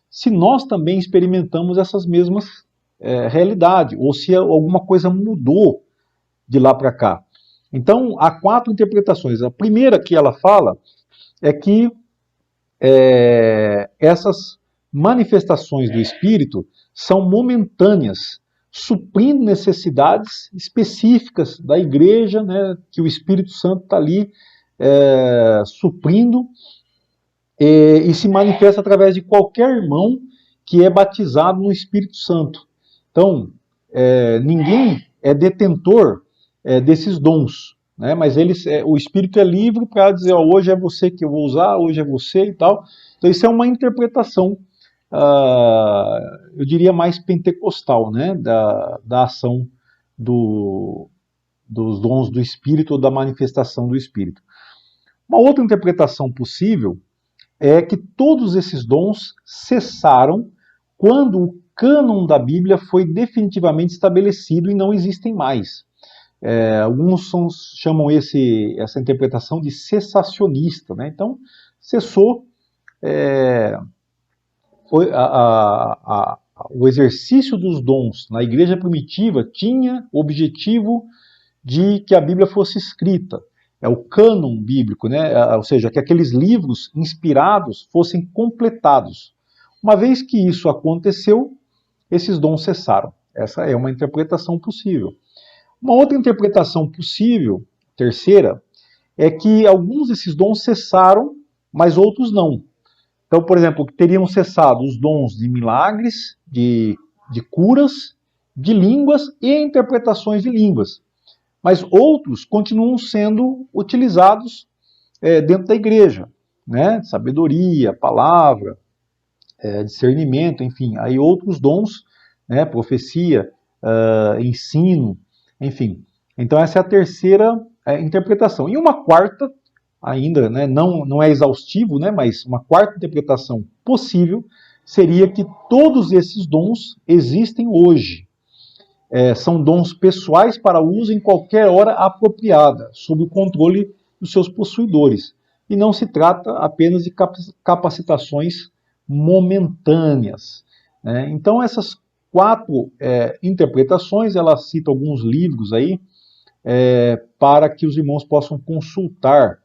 [SPEAKER 3] se nós também experimentamos essas mesmas realidades, ou se alguma coisa mudou de lá para cá. Então, há 4 interpretações. A primeira que ela fala é que essas manifestações do Espírito são momentâneas, suprindo necessidades específicas da igreja, né, que o Espírito Santo está ali suprindo, e se manifesta através de qualquer irmão que é batizado no Espírito Santo. Então, ninguém é detentor desses dons, né? Mas o Espírito é livre para dizer, hoje é você que eu vou usar, hoje é você e tal. Então isso é uma interpretação, eu diria mais pentecostal, né? Da ação dos dons do Espírito ou da manifestação do Espírito. Uma outra interpretação possível é que todos esses dons cessaram quando o cânon da Bíblia foi definitivamente estabelecido e não existem mais. Alguns chamam essa interpretação de cessacionista, né? Então, cessou, o exercício dos dons na igreja primitiva tinha o objetivo de que a Bíblia fosse escrita. É o cânon bíblico, né? Ou seja, que aqueles livros inspirados fossem completados. Uma vez que isso aconteceu, esses dons cessaram. Essa é uma interpretação possível. Uma outra interpretação possível, terceira, é que alguns desses dons cessaram, mas outros não. Então, por exemplo, teriam cessado os dons de milagres, de curas de línguas e interpretações de línguas. Mas outros continuam sendo utilizados dentro da igreja, né? Sabedoria, palavra, discernimento, enfim, aí outros dons, né? Profecia, ensino, enfim. Então essa é a terceira interpretação. E uma quarta, ainda, né, não é exaustivo, né, mas uma quarta interpretação possível seria que todos esses dons existem hoje. São dons pessoais para uso em qualquer hora apropriada, sob o controle dos seus possuidores. E não se trata apenas de capacitações momentâneas, né? Então essas quatro interpretações, ela cita alguns livros aí, para que os irmãos possam consultar,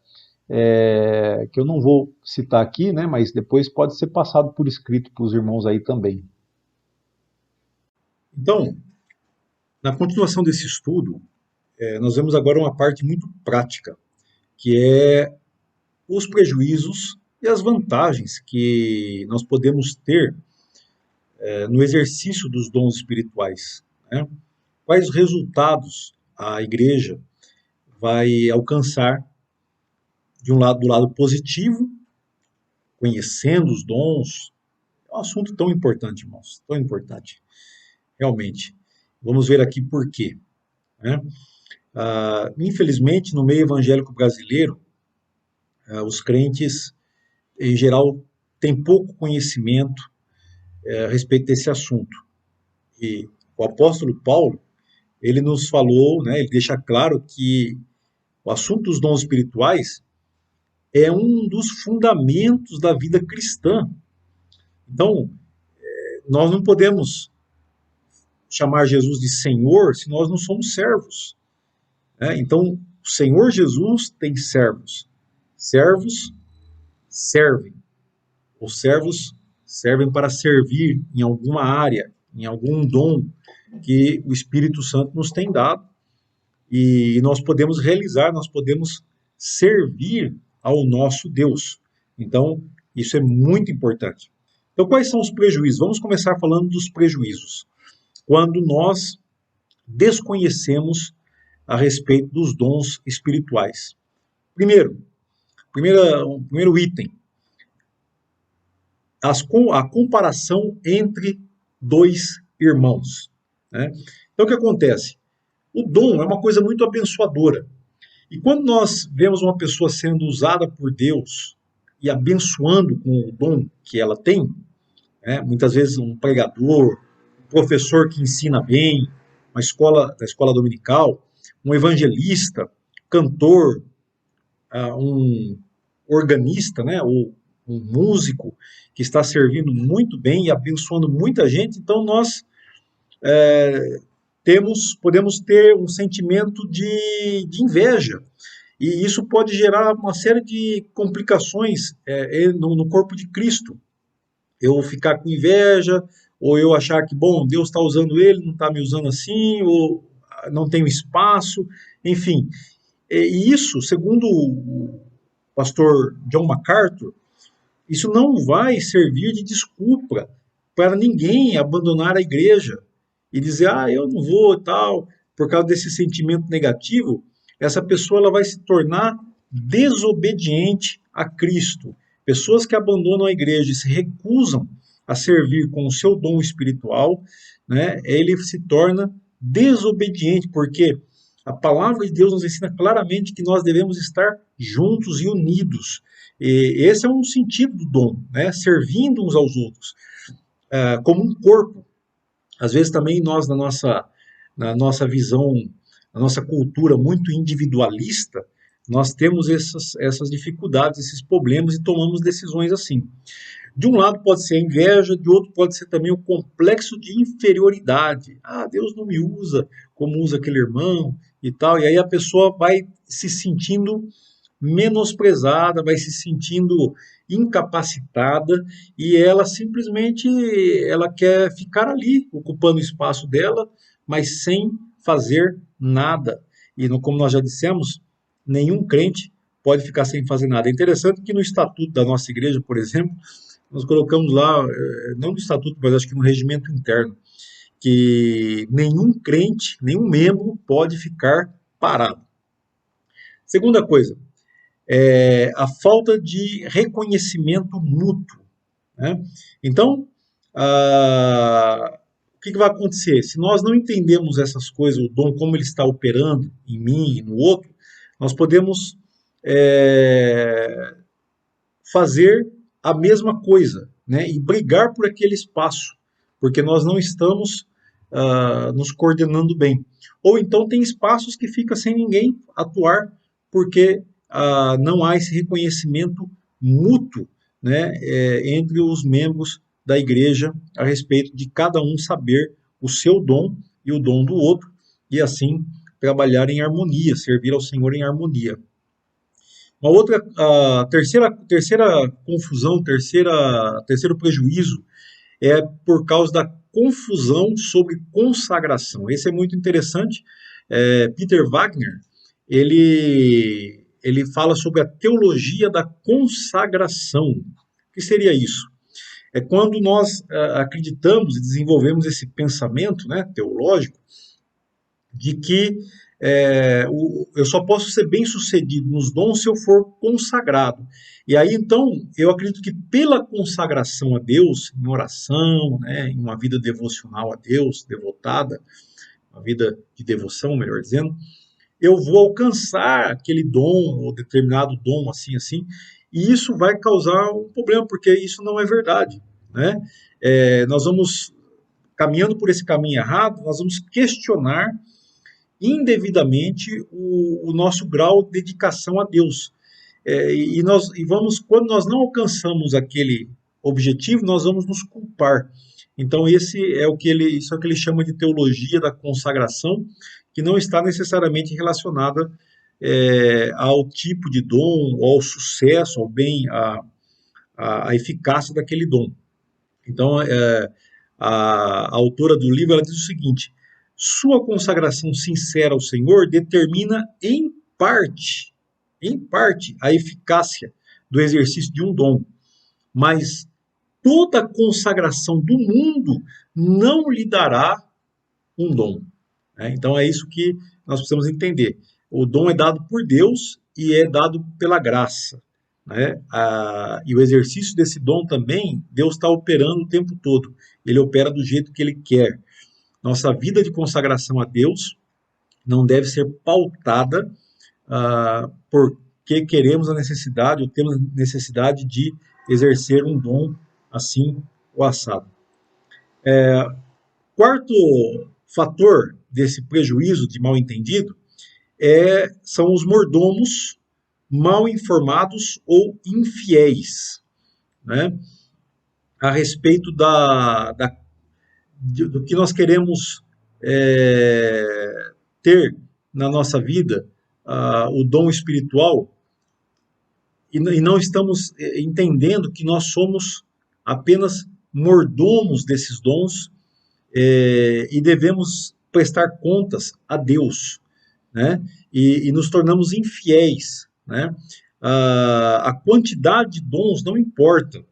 [SPEAKER 3] que eu não vou citar aqui, né, mas depois pode ser passado por escrito para os irmãos aí também. Então, na continuação desse estudo, nós vemos agora uma parte muito prática, que é os prejuízos e as vantagens que nós podemos ter no exercício dos dons espirituais, né? Quais resultados a igreja vai alcançar do lado positivo, conhecendo os dons. É um assunto tão importante, irmãos, tão importante, realmente. Vamos ver aqui por quê, né? Infelizmente, no meio evangélico brasileiro, os crentes, em geral, têm pouco conhecimento a respeito desse assunto. E o apóstolo Paulo, ele nos falou, né, ele deixa claro que o assunto dos dons espirituais é um dos fundamentos da vida cristã. Então, nós não podemos chamar Jesus de Senhor se nós não somos servos, né? Então, o Senhor Jesus tem servos. Servos servem. Os servos servem para servir em alguma área, em algum dom que o Espírito Santo nos tem dado. E nós podemos realizar, nós podemos servir ao nosso Deus. Então, isso é muito importante. Então, quais são os prejuízos? Vamos começar falando dos prejuízos. Quando nós desconhecemos a respeito dos dons espirituais. Primeiro item, a comparação entre dois irmãos, né? Então, o que acontece? O dom é uma coisa muito abençoadora. E quando nós vemos uma pessoa sendo usada por Deus e abençoando com o dom que ela tem, né, muitas vezes um pregador, um professor que ensina bem, da escola dominical, um evangelista, cantor, um organista, né, ou um músico que está servindo muito bem e abençoando muita gente, então nós podemos ter um sentimento de inveja, e isso pode gerar uma série de complicações no corpo de Cristo. Eu ficar com inveja, ou eu achar que, bom, Deus está usando ele, não está me usando assim, ou não tenho espaço, enfim. E isso, segundo o pastor John MacArthur, isso não vai servir de desculpa para ninguém abandonar a igreja e dizer, eu não vou e tal, por causa desse sentimento negativo. Essa pessoa ela vai se tornar desobediente a Cristo. Pessoas que abandonam a igreja e se recusam a servir com o seu dom espiritual, né, ele se torna desobediente, porque a palavra de Deus nos ensina claramente que nós devemos estar juntos e unidos. E esse é um sentido do dom, né, servindo uns aos outros, como um corpo. Às vezes também nós, na nossa visão, na nossa cultura muito individualista, nós temos essas dificuldades, esses problemas e tomamos decisões assim. De um lado pode ser a inveja, de outro pode ser também o complexo de inferioridade. Deus não me usa como usa aquele irmão e tal. E aí a pessoa vai se sentindo menosprezada, vai se sentindo incapacitada e ela simplesmente ela quer ficar ali, ocupando o espaço dela, mas sem fazer nada. E como nós já dissemos, nenhum crente pode ficar sem fazer nada. É interessante que no estatuto da nossa igreja, por exemplo, nós colocamos lá, não no estatuto, mas acho que no regimento interno, que nenhum crente, nenhum membro pode ficar parado. Segunda coisa, a falta de reconhecimento mútuo, né? Então, o que vai acontecer? Se nós não entendemos essas coisas, o dom, como ele está operando em mim e no outro, nós podemos fazer a mesma coisa, né? E brigar por aquele espaço, porque nós não estamos nos coordenando bem. Ou então tem espaços que fica sem ninguém atuar, porque não há esse reconhecimento mútuo, né, entre os membros da igreja a respeito de cada um saber o seu dom e o dom do outro, e assim trabalhar em harmonia, servir ao Senhor em harmonia. Uma outra, terceira confusão, terceiro prejuízo é por causa da confusão sobre consagração. Esse é muito interessante. Peter Wagner, ele fala sobre a teologia da consagração. O que seria isso? É quando nós acreditamos e desenvolvemos esse pensamento, né, teológico, de que eu só posso ser bem sucedido nos dons se eu for consagrado. E aí, então, eu acredito que pela consagração a Deus, em oração, né, em uma vida devocional a Deus, devotada, uma vida de devoção, melhor dizendo, eu vou alcançar aquele dom, ou determinado dom, assim, e isso vai causar um problema, porque isso não é verdade, né? Nós vamos, caminhando por esse caminho errado, nós vamos questionar indevidamente o nosso grau de dedicação a Deus. Quando nós não alcançamos aquele objetivo, nós vamos nos culpar. Então, isso é o que ele chama de teologia da consagração, que não está necessariamente relacionada ao tipo de dom, ou ao sucesso, ao bem, à eficácia daquele dom. Então, a autora do livro, ela diz o seguinte: sua consagração sincera ao Senhor determina em parte, a eficácia do exercício de um dom, mas toda consagração do mundo não lhe dará um dom. Então é isso que nós precisamos entender. O dom é dado por Deus e é dado pela graça, né? E o exercício desse dom também, Deus está operando o tempo todo. Ele opera do jeito que Ele quer. Nossa vida de consagração a Deus não deve ser pautada porque queremos a necessidade, ou temos necessidade de exercer um dom assim ou assado. Quarto fator desse prejuízo de mal entendido são os mordomos mal informados ou infiéis, né? A respeito do que nós queremos ter na nossa vida, o dom espiritual, e não estamos entendendo que nós somos apenas mordomos desses dons e devemos prestar contas a Deus, né? E nos tornamos infiéis, né? A quantidade de dons não importa.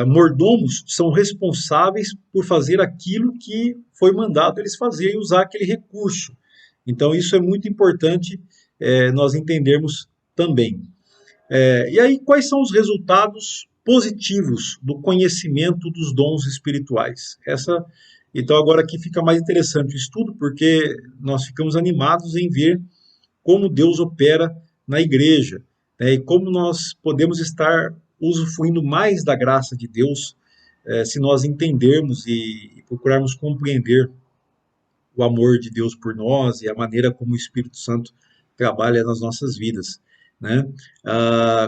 [SPEAKER 3] Mordomos são responsáveis por fazer aquilo que foi mandado eles fazerem, usar aquele recurso. Então, isso é muito importante nós entendermos também. E aí, quais são os resultados positivos do conhecimento dos dons espirituais? Então, agora aqui fica mais interessante o estudo, porque nós ficamos animados em ver como Deus opera na igreja, né, e como nós podemos estar usufruindo mais da graça de Deus se nós entendermos e procurarmos compreender o amor de Deus por nós e a maneira como o Espírito Santo trabalha nas nossas vidas, né?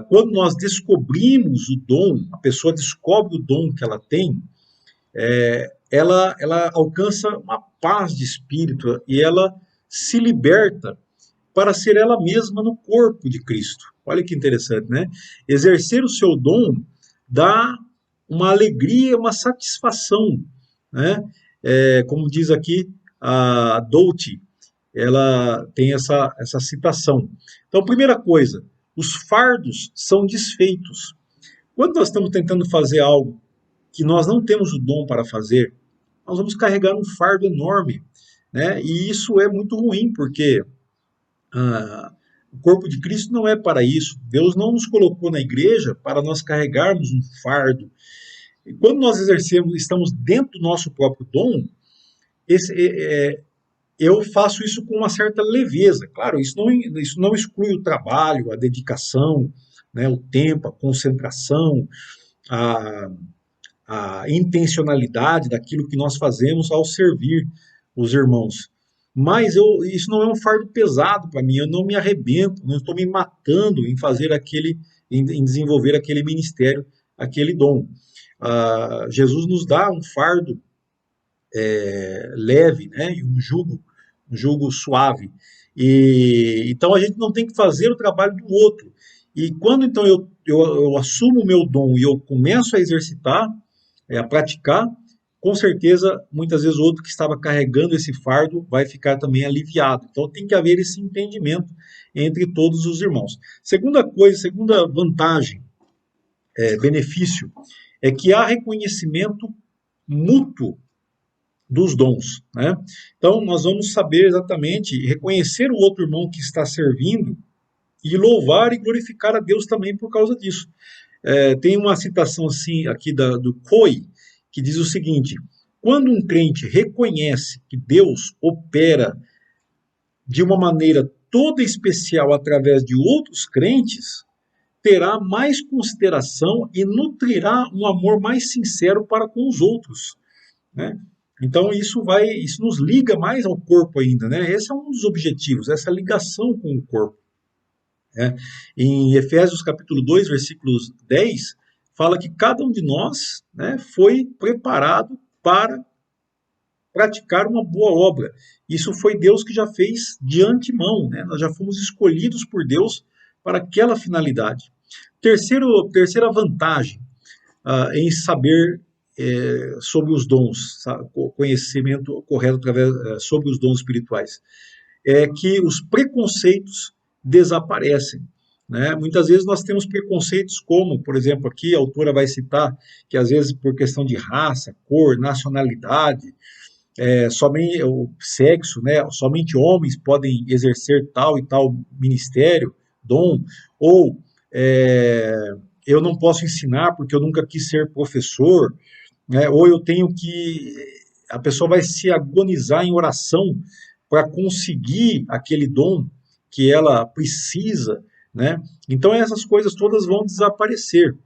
[SPEAKER 3] Quando nós descobrimos o dom, a pessoa descobre o dom que ela tem, ela alcança uma paz de espírito e ela se liberta para ser ela mesma no corpo de Cristo. Olha que interessante, né? Exercer o seu dom dá uma alegria, uma satisfação, né? Como diz aqui a Doughty, ela tem essa citação. Então, primeira coisa, os fardos são desfeitos. Quando nós estamos tentando fazer algo que nós não temos o dom para fazer, nós vamos carregar um fardo enorme, né? E isso é muito ruim, porque o corpo de Cristo não é para isso. Deus não nos colocou na igreja para nós carregarmos um fardo. E quando nós exercemos, estamos dentro do nosso próprio dom, eu faço isso com uma certa leveza. Claro, isso não exclui o trabalho, a dedicação, né, o tempo, a concentração, a, a intencionalidade daquilo que nós fazemos ao servir os irmãos. Mas isso não é um fardo pesado para mim, eu não me arrebento, não estou me matando em fazer em desenvolver aquele ministério, aquele dom. Jesus nos dá um fardo leve, né, e um jugo suave. Então a gente não tem que fazer o trabalho do outro. E quando então eu assumo o meu dom e eu começo a exercitar, a praticar, com certeza, muitas vezes o outro que estava carregando esse fardo vai ficar também aliviado. Então tem que haver esse entendimento entre todos os irmãos. Segunda vantagem, benefício, é que há reconhecimento mútuo dos dons, né? Então nós vamos saber exatamente, reconhecer o outro irmão que está servindo e louvar e glorificar a Deus também por causa disso. Tem uma citação assim aqui do Coe, que diz o seguinte: quando um crente reconhece que Deus opera de uma maneira toda especial através de outros crentes, terá mais consideração e nutrirá um amor mais sincero para com os outros, né? Então isso nos liga mais ao corpo ainda, né? Esse é um dos objetivos, essa ligação com o corpo. Em Efésios capítulo 2, versículos 10, fala que cada um de nós, né, foi preparado para praticar uma boa obra. Isso foi Deus que já fez de antemão, né? Nós já fomos escolhidos por Deus para aquela finalidade. Terceira vantagem em saber sobre os dons, o conhecimento correto sobre os dons espirituais, é que os preconceitos desaparecem, né? Muitas vezes nós temos preconceitos como, por exemplo, aqui a autora vai citar que às vezes por questão de raça, cor, nacionalidade, somente o sexo, né? Somente homens podem exercer tal e tal ministério, dom, ou eu não posso ensinar porque eu nunca quis ser professor, né? Ou a pessoa vai se agonizar em oração para conseguir aquele dom que ela precisa, né? Então essas coisas todas vão desaparecer,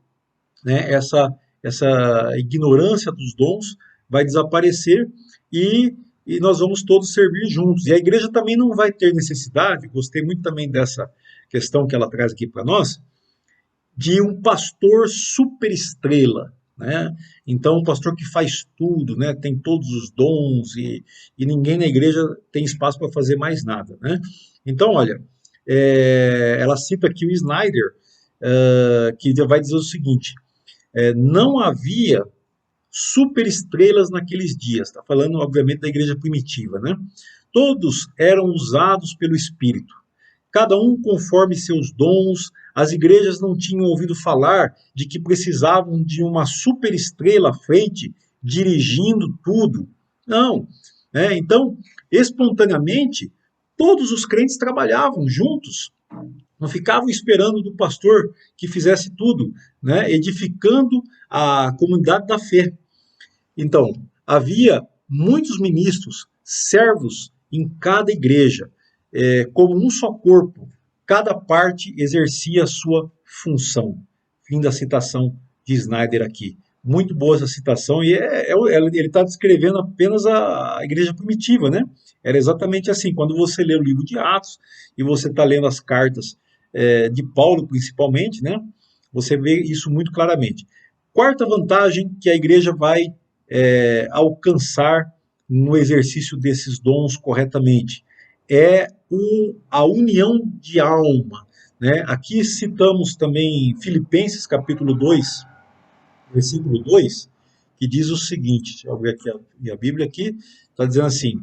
[SPEAKER 3] né? Essa ignorância dos dons vai desaparecer e nós vamos todos servir juntos. E a igreja também não vai ter necessidade, gostei muito também dessa questão que ela traz aqui para nós, de um pastor super estrela, né? Então um pastor que faz tudo, né? Tem todos os dons e ninguém na igreja tem espaço para fazer mais nada, né? Então, olha, ela cita aqui o Snyder, que vai dizer o seguinte: não havia superestrelas naqueles dias. Está falando, obviamente, da igreja primitiva, né? Todos eram usados pelo Espírito, cada um conforme seus dons. As igrejas não tinham ouvido falar de que precisavam de uma superestrela à frente, dirigindo tudo. Não. Então, espontaneamente, todos os crentes trabalhavam juntos, não ficavam esperando do pastor que fizesse tudo, né? Edificando a comunidade da fé. Então, havia muitos ministros, servos em cada igreja, como um só corpo, cada parte exercia a sua função. Fim da citação de Snyder aqui. Muito boa essa citação, e ele está descrevendo apenas a igreja primitiva, né? Era exatamente assim. Quando você lê o livro de Atos e você está lendo as cartas de Paulo, principalmente, né? Você vê isso muito claramente. Quarta vantagem que a igreja vai alcançar no exercício desses dons corretamente é a união de alma, né? Aqui citamos também Filipenses capítulo 2, versículo 2, que diz o seguinte, deixa eu ver aqui a Bíblia aqui, está dizendo assim,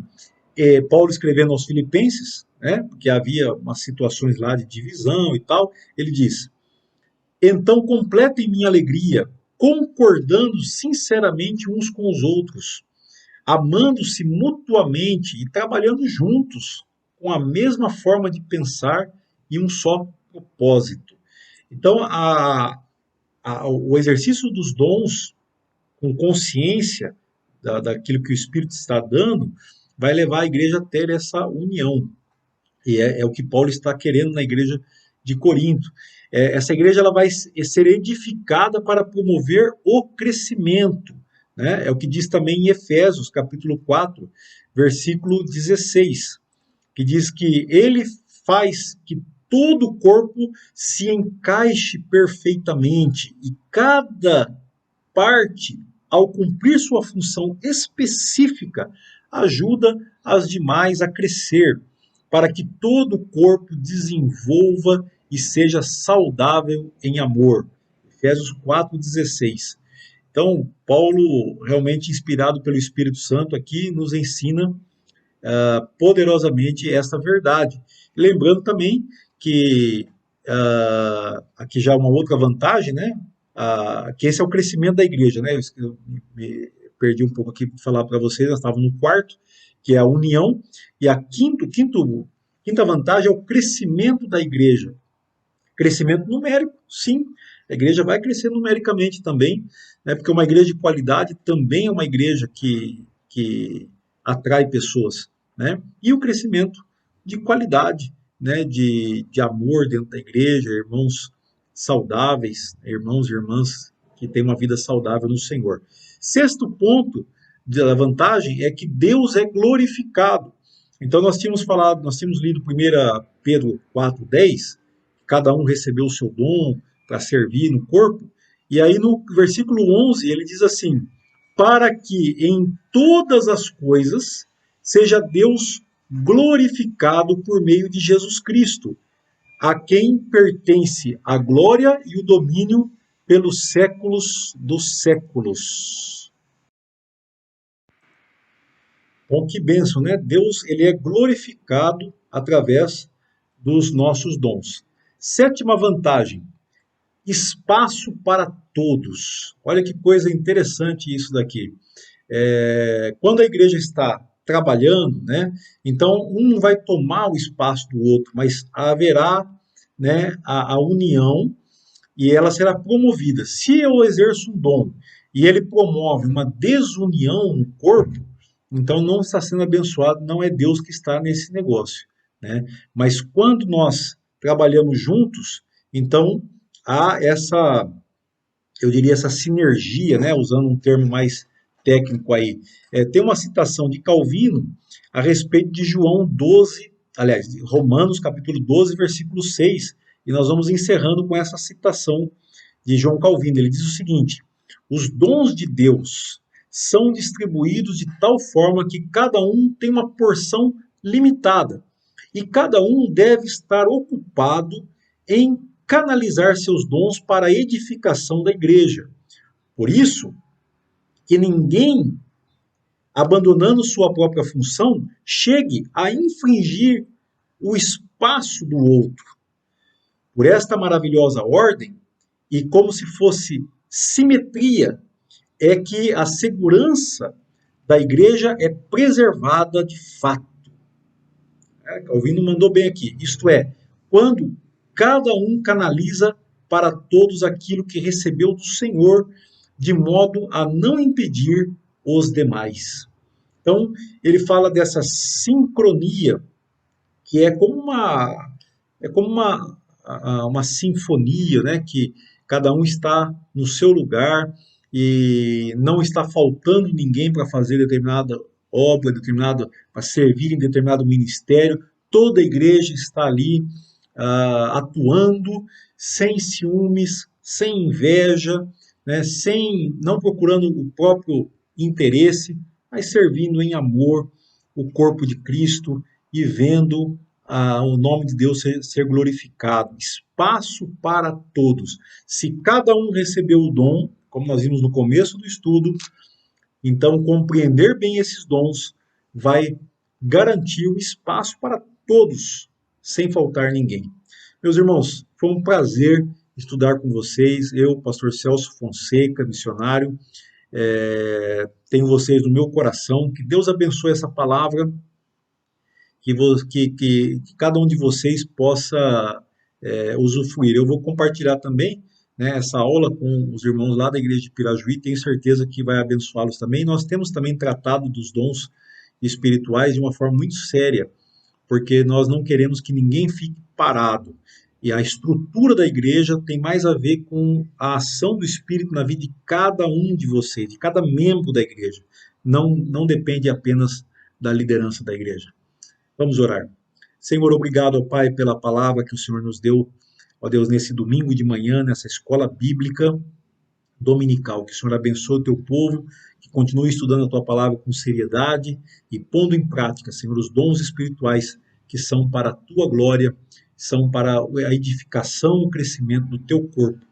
[SPEAKER 3] Paulo escrevendo aos Filipenses, né, porque havia umas situações lá de divisão e tal, ele diz: então completem minha alegria, concordando sinceramente uns com os outros, amando-se mutuamente e trabalhando juntos com a mesma forma de pensar e um só propósito. Então, o exercício dos dons com consciência daquilo que o Espírito está dando vai levar a igreja a ter essa união. E é o que Paulo está querendo na igreja de Corinto. Essa igreja ela vai ser edificada para promover o crescimento. Né? É o que diz também em Efésios, capítulo 4, versículo 16, que diz que ele faz que todo o corpo se encaixe perfeitamente e cada parte, ao cumprir sua função específica, ajuda as demais a crescer, para que todo o corpo desenvolva e seja saudável em amor. Efésios 4,16. Então, Paulo, realmente inspirado pelo Espírito Santo, aqui nos ensina poderosamente esta verdade. Lembrando também que aqui já uma outra vantagem, né? Que esse é o crescimento da igreja, né? Eu me perdi um pouco aqui para falar para vocês, nós estávamos no quarto, que é a união, e a quinta vantagem é o crescimento da igreja. Crescimento numérico, sim, a igreja vai crescer numericamente também, né? Porque uma igreja de qualidade também é uma igreja que atrai pessoas, né? E o crescimento de qualidade, né? De amor dentro da igreja, irmãos saudáveis, irmãos e irmãs que têm uma vida saudável no Senhor. Sexto ponto da vantagem é que Deus é glorificado. Então nós tínhamos lido 1 Pedro 4,10, cada um recebeu o seu dom para servir no corpo, e aí no versículo 11 ele diz assim, para que em todas as coisas seja Deus glorificado por meio de Jesus Cristo, a quem pertence a glória e o domínio pelos séculos dos séculos. Bom, que bênção, né? Deus, ele é glorificado através dos nossos dons. Sétima vantagem, espaço para todos. Olha que coisa interessante isso daqui. Quando a igreja está trabalhando, né? Então um vai tomar o espaço do outro, mas haverá, né, a união e ela será promovida. Se eu exerço um dom e ele promove uma desunião no corpo, então não está sendo abençoado, não é Deus que está nesse negócio, né? Mas quando nós trabalhamos juntos, então há essa, eu diria, essa sinergia, né? Usando um termo mais técnico aí. Tem uma citação de Calvino a respeito de João 12, aliás, Romanos capítulo 12, versículo 6, e nós vamos encerrando com essa citação de João Calvino. Ele diz o seguinte, os dons de Deus são distribuídos de tal forma que cada um tem uma porção limitada, e cada um deve estar ocupado em canalizar seus dons para a edificação da igreja. Por isso, que ninguém, abandonando sua própria função, chegue a infringir o espaço do outro. Por esta maravilhosa ordem, e como se fosse simetria, é que a segurança da igreja é preservada de fato. Calvino mandou bem aqui. Isto é, quando cada um canaliza para todos aquilo que recebeu do Senhor, de modo a não impedir os demais. Então, ele fala dessa sincronia, que é como uma sinfonia, né? Que cada um está no seu lugar e não está faltando ninguém para fazer determinada obra, para servir em determinado ministério. Toda a igreja está ali atuando sem ciúmes, sem inveja, né, não procurando o próprio interesse, mas servindo em amor o corpo de Cristo e vendo o nome de Deus ser glorificado. Espaço para todos. Se cada um recebeu o dom, como nós vimos no começo do estudo, então compreender bem esses dons vai garantir o espaço para todos, sem faltar ninguém. Meus irmãos, foi um prazer estudar com vocês, eu, pastor Celso Fonseca, missionário. Tenho vocês no meu coração. Que Deus abençoe essa palavra, que cada um de vocês possa usufruir. Eu vou compartilhar também, né, essa aula com os irmãos lá da igreja de Pirajuí, tenho certeza que vai abençoá-los também. Nós temos também tratado dos dons espirituais de uma forma muito séria, porque nós não queremos que ninguém fique parado. E a estrutura da igreja tem mais a ver com a ação do Espírito na vida de cada um de vocês, de cada membro da igreja. Não depende apenas da liderança da igreja. Vamos orar. Senhor, obrigado, ó Pai, pela palavra que o Senhor nos deu, ó Deus, nesse domingo de manhã, nessa escola bíblica dominical. Que o Senhor abençoe o teu povo, que continue estudando a tua palavra com seriedade e pondo em prática, Senhor, os dons espirituais que são para a tua glória, são para a edificação e o crescimento do teu corpo.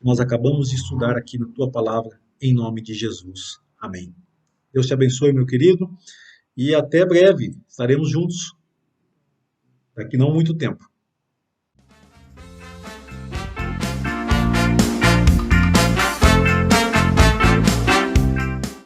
[SPEAKER 3] Nós acabamos de estudar aqui na tua palavra, em nome de Jesus. Amém. Deus te abençoe, meu querido, e até breve. Estaremos juntos daqui não muito tempo.